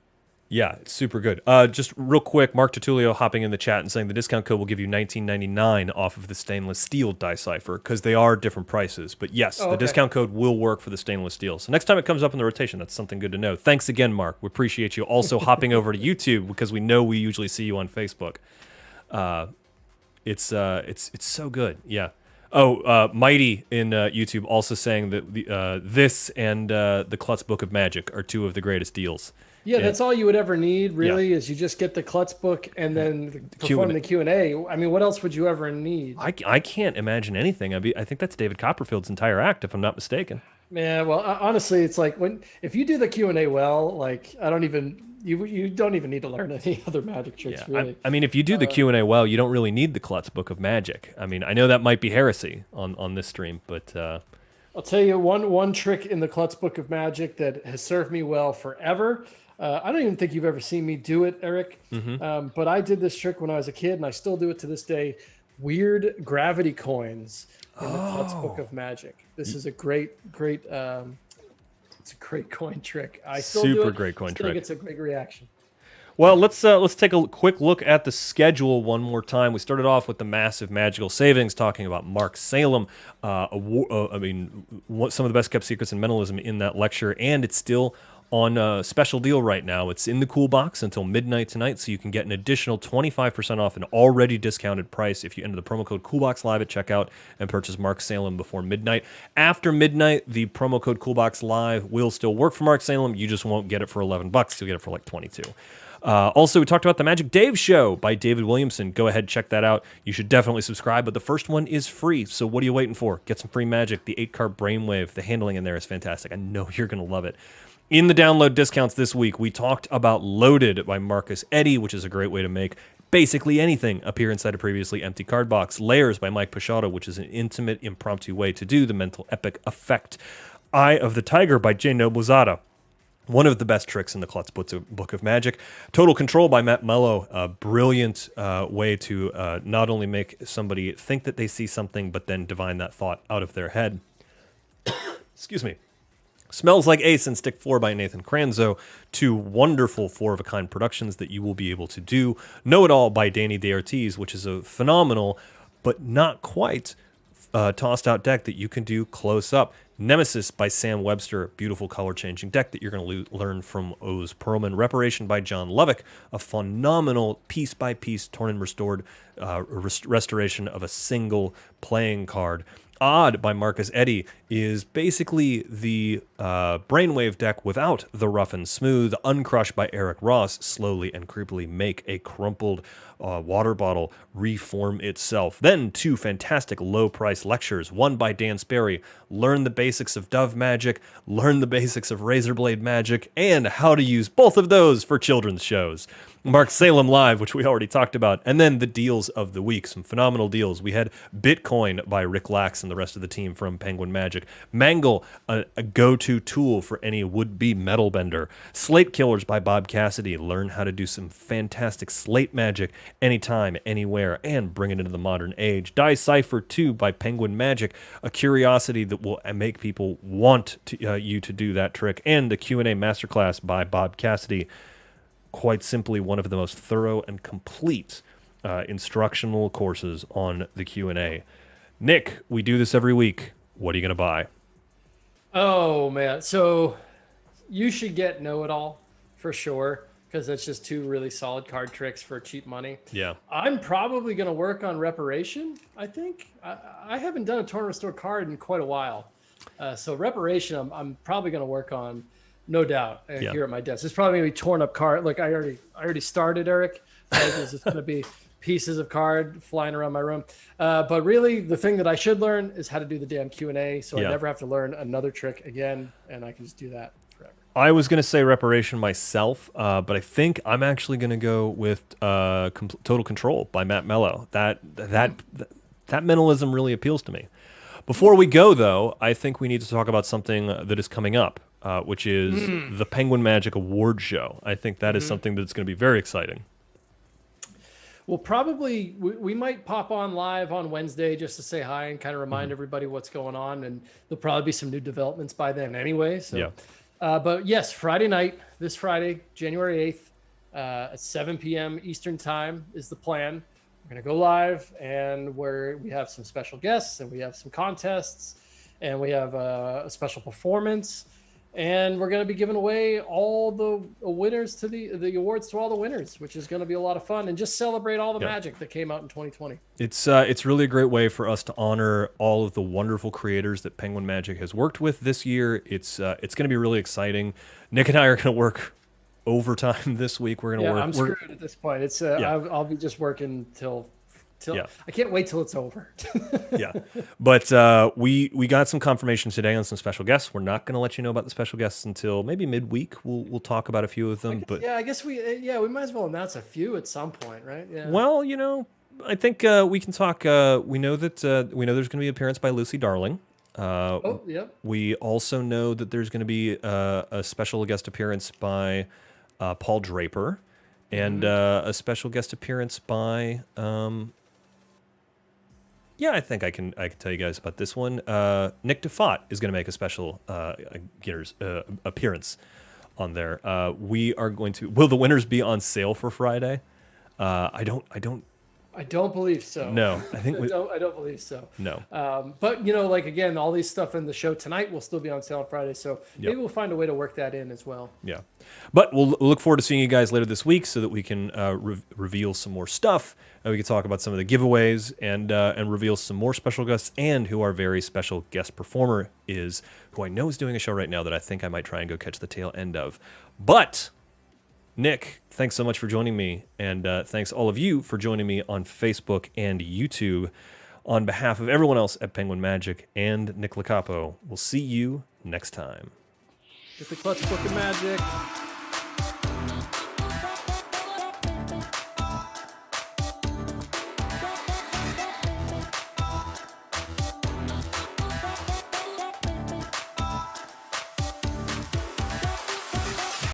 Speaker 3: Yeah, it's super good. Just real quick, Mark Tertulio hopping in the chat and saying the discount code will give you $19.99 off of the stainless steel Die Cipher, because they are different prices. But yes, the discount code will work for the stainless steel. So next time it comes up in the rotation, that's something good to know. Thanks again, Mark. We appreciate you also hopping over to YouTube, because we know we usually see you on Facebook. It's so good. Yeah. Mighty in YouTube also saying that this and the Klutz Book of Magic are two of the greatest deals.
Speaker 4: Yeah, that's all you would ever need, really, is you just get the Klutz book and then perform the Q&A. I mean, what else would you ever need?
Speaker 3: I can't imagine anything. I think that's David Copperfield's entire act, if I'm not mistaken.
Speaker 4: Yeah, well, honestly, it's like if you do the Q&A well, like you don't even need to learn any other magic tricks, really.
Speaker 3: I mean, if you do the Q&A well, you don't really need the Klutz Book of Magic. I mean, I know that might be heresy on this stream, but
Speaker 4: I'll tell you one trick in the Klutz Book of Magic that has served me well forever. I don't even think you've ever seen me do it, Eric. But I did this trick when I was a kid, and I still do it to this day. Weird gravity coins in the Klutz Book of Magic. This is a great it's a great coin trick. I still do it.
Speaker 3: Great coin
Speaker 4: still
Speaker 3: trick.
Speaker 4: It's a great reaction.
Speaker 3: Well, let's take a quick look at the schedule one more time. We started off with the massive magical savings, talking about Mark Salem. Some of the best kept secrets in mentalism in that lecture, and it's still on a special deal right now. It's in the cool box until midnight tonight, so you can get an additional 25% off an already discounted price if you enter the promo code CoolBoxLive at checkout and purchase Mark Salem before midnight. After midnight, the promo code CoolBoxLive will still work for Mark Salem. You just won't get it for $11. You'll get it for like $22. Also, we talked about the Magic Dave Show by David Williamson. Go ahead, check that out. You should definitely subscribe, but the first one is free, so what are you waiting for? Get some free magic. The 8-card Brainwave, the handling in there is fantastic. I know you're going to love it. In the download discounts this week, we talked about Loaded by Marcus Eddy, which is a great way to make basically anything appear inside a previously empty card box. Layers by Mike Pisciotta, which is an intimate, impromptu way to do the mental epic effect. Eye of the Tiger by Jay Nobuzada. One of the best tricks in the Klutz Book of Magic. Total Control by Matt Mello. A brilliant way to not only make somebody think that they see something, but then divine that thought out of their head. Excuse me. Smells Like Ace and Stick 4 by Nathan Kranzo. Two wonderful 4-of-a-kind productions that you will be able to do. Know It All by Dani DaOrtiz, which is a phenomenal, but not quite tossed out deck that you can do close up. Nemesis by Sam Webster, beautiful color-changing deck that you're going to learn from Oz Perlman. Reparation by John Lovick, a phenomenal piece-by-piece, torn and restored restoration of a single playing card. Odd by Marcus Eddy is basically the Brainwave deck without the rough and smooth. Uncrushed by Eric Ross, slowly and creepily make a crumpled water bottle reform itself. Then two fantastic low-price lectures, one by Dan Sperry, learn the basics of dove magic, learn the basics of razorblade magic, and how to use both of those for children's shows. Mark Salem Live, which we already talked about, and then the deals of the week, some phenomenal deals. We had Bitcoin by Rick Lax and the rest of the team from Penguin Magic. Mangle, a go-to tool for any would-be metal bender. Slate Killers by Bob Cassidy. Learn how to do some fantastic slate magic anytime, anywhere, and bring it into the modern age. Cipher 2 by Penguin Magic, a curiosity that will make people want you to do that trick. And the Q&A Masterclass by Bob Cassidy. Quite simply one of the most thorough and complete instructional courses on the Q&A. Nick, we do this every week. What are you going to buy?
Speaker 4: Oh, man. So you should get Know It All for sure, because that's just two really solid card tricks for cheap money.
Speaker 3: Yeah.
Speaker 4: I'm probably going to work on Reparation, I think. I haven't done a Torn Restore card in quite a while. So Reparation, I'm probably going to work on. No doubt. Here at my desk. It's probably going to be torn up card. Look, I already started, Eric. There's just going to be pieces of card flying around my room. But really, the thing that I should learn is how to do the damn Q&A, so I never have to learn another trick again, and I can just do that forever.
Speaker 3: I was going to say Reparation myself, but I think I'm actually going to go with Total Control by Matt Mello. That mentalism really appeals to me. Before we go, though, I think we need to talk about something that is coming up. Which is the Penguin Magic Award Show. I think that is something that's going to be very exciting.
Speaker 4: Well, probably we might pop on live on Wednesday just to say hi and kind of remind everybody what's going on. And there'll probably be some new developments by then anyway. So, but yes, Friday night, this Friday, January 8th, at 7 p.m. Eastern time is the plan. We're going to go live, and we have some special guests, and we have some contests, and we have a special performance. And we're going to be giving away all the winners to the awards to all the winners, which is going to be a lot of fun, and just celebrate all the magic that came out in 2020.
Speaker 3: It's really a great way for us to honor all of the wonderful creators that Penguin Magic has worked with this year. It's going to be really exciting. Nick and I are going to work overtime this week. We're going to work.
Speaker 4: I'm screwed at this point. It's I'll be just working till I can't wait till it's over.
Speaker 3: Yeah, but we got some confirmation today on some special guests. We're not going to let you know about the special guests until maybe midweek. We'll talk about a few of them. But
Speaker 4: I guess we might as well announce a few at some point, right? Yeah.
Speaker 3: Well, I think we can talk. We know that there's going to be an appearance by Lucy Darling.
Speaker 4: Yep.
Speaker 3: We also know that there's going to be a special guest appearance by Paul Draper, and a special guest appearance by. Yeah, I think I can tell you guys about this one. Nick DeFott is going to make a special appearance on there. We are going to. Will the winners be on sale for Friday? I don't
Speaker 4: believe so.
Speaker 3: No, I think
Speaker 4: I don't believe so.
Speaker 3: No.
Speaker 4: But again, all these stuff in the show tonight will still be on sale on Friday, so maybe we'll find a way to work that in as well.
Speaker 3: Yeah, but we'll look forward to seeing you guys later this week so that we can reveal some more stuff. We can talk about some of the giveaways and reveal some more special guests and who our very special guest performer is, who I know is doing a show right now that I think I might try and go catch the tail end of. But Nick, thanks so much for joining me, and thanks all of you for joining me on Facebook and YouTube. On behalf of everyone else at Penguin Magic and Nick Lacapo, we'll see you next time.
Speaker 4: Get the clutch book of magic.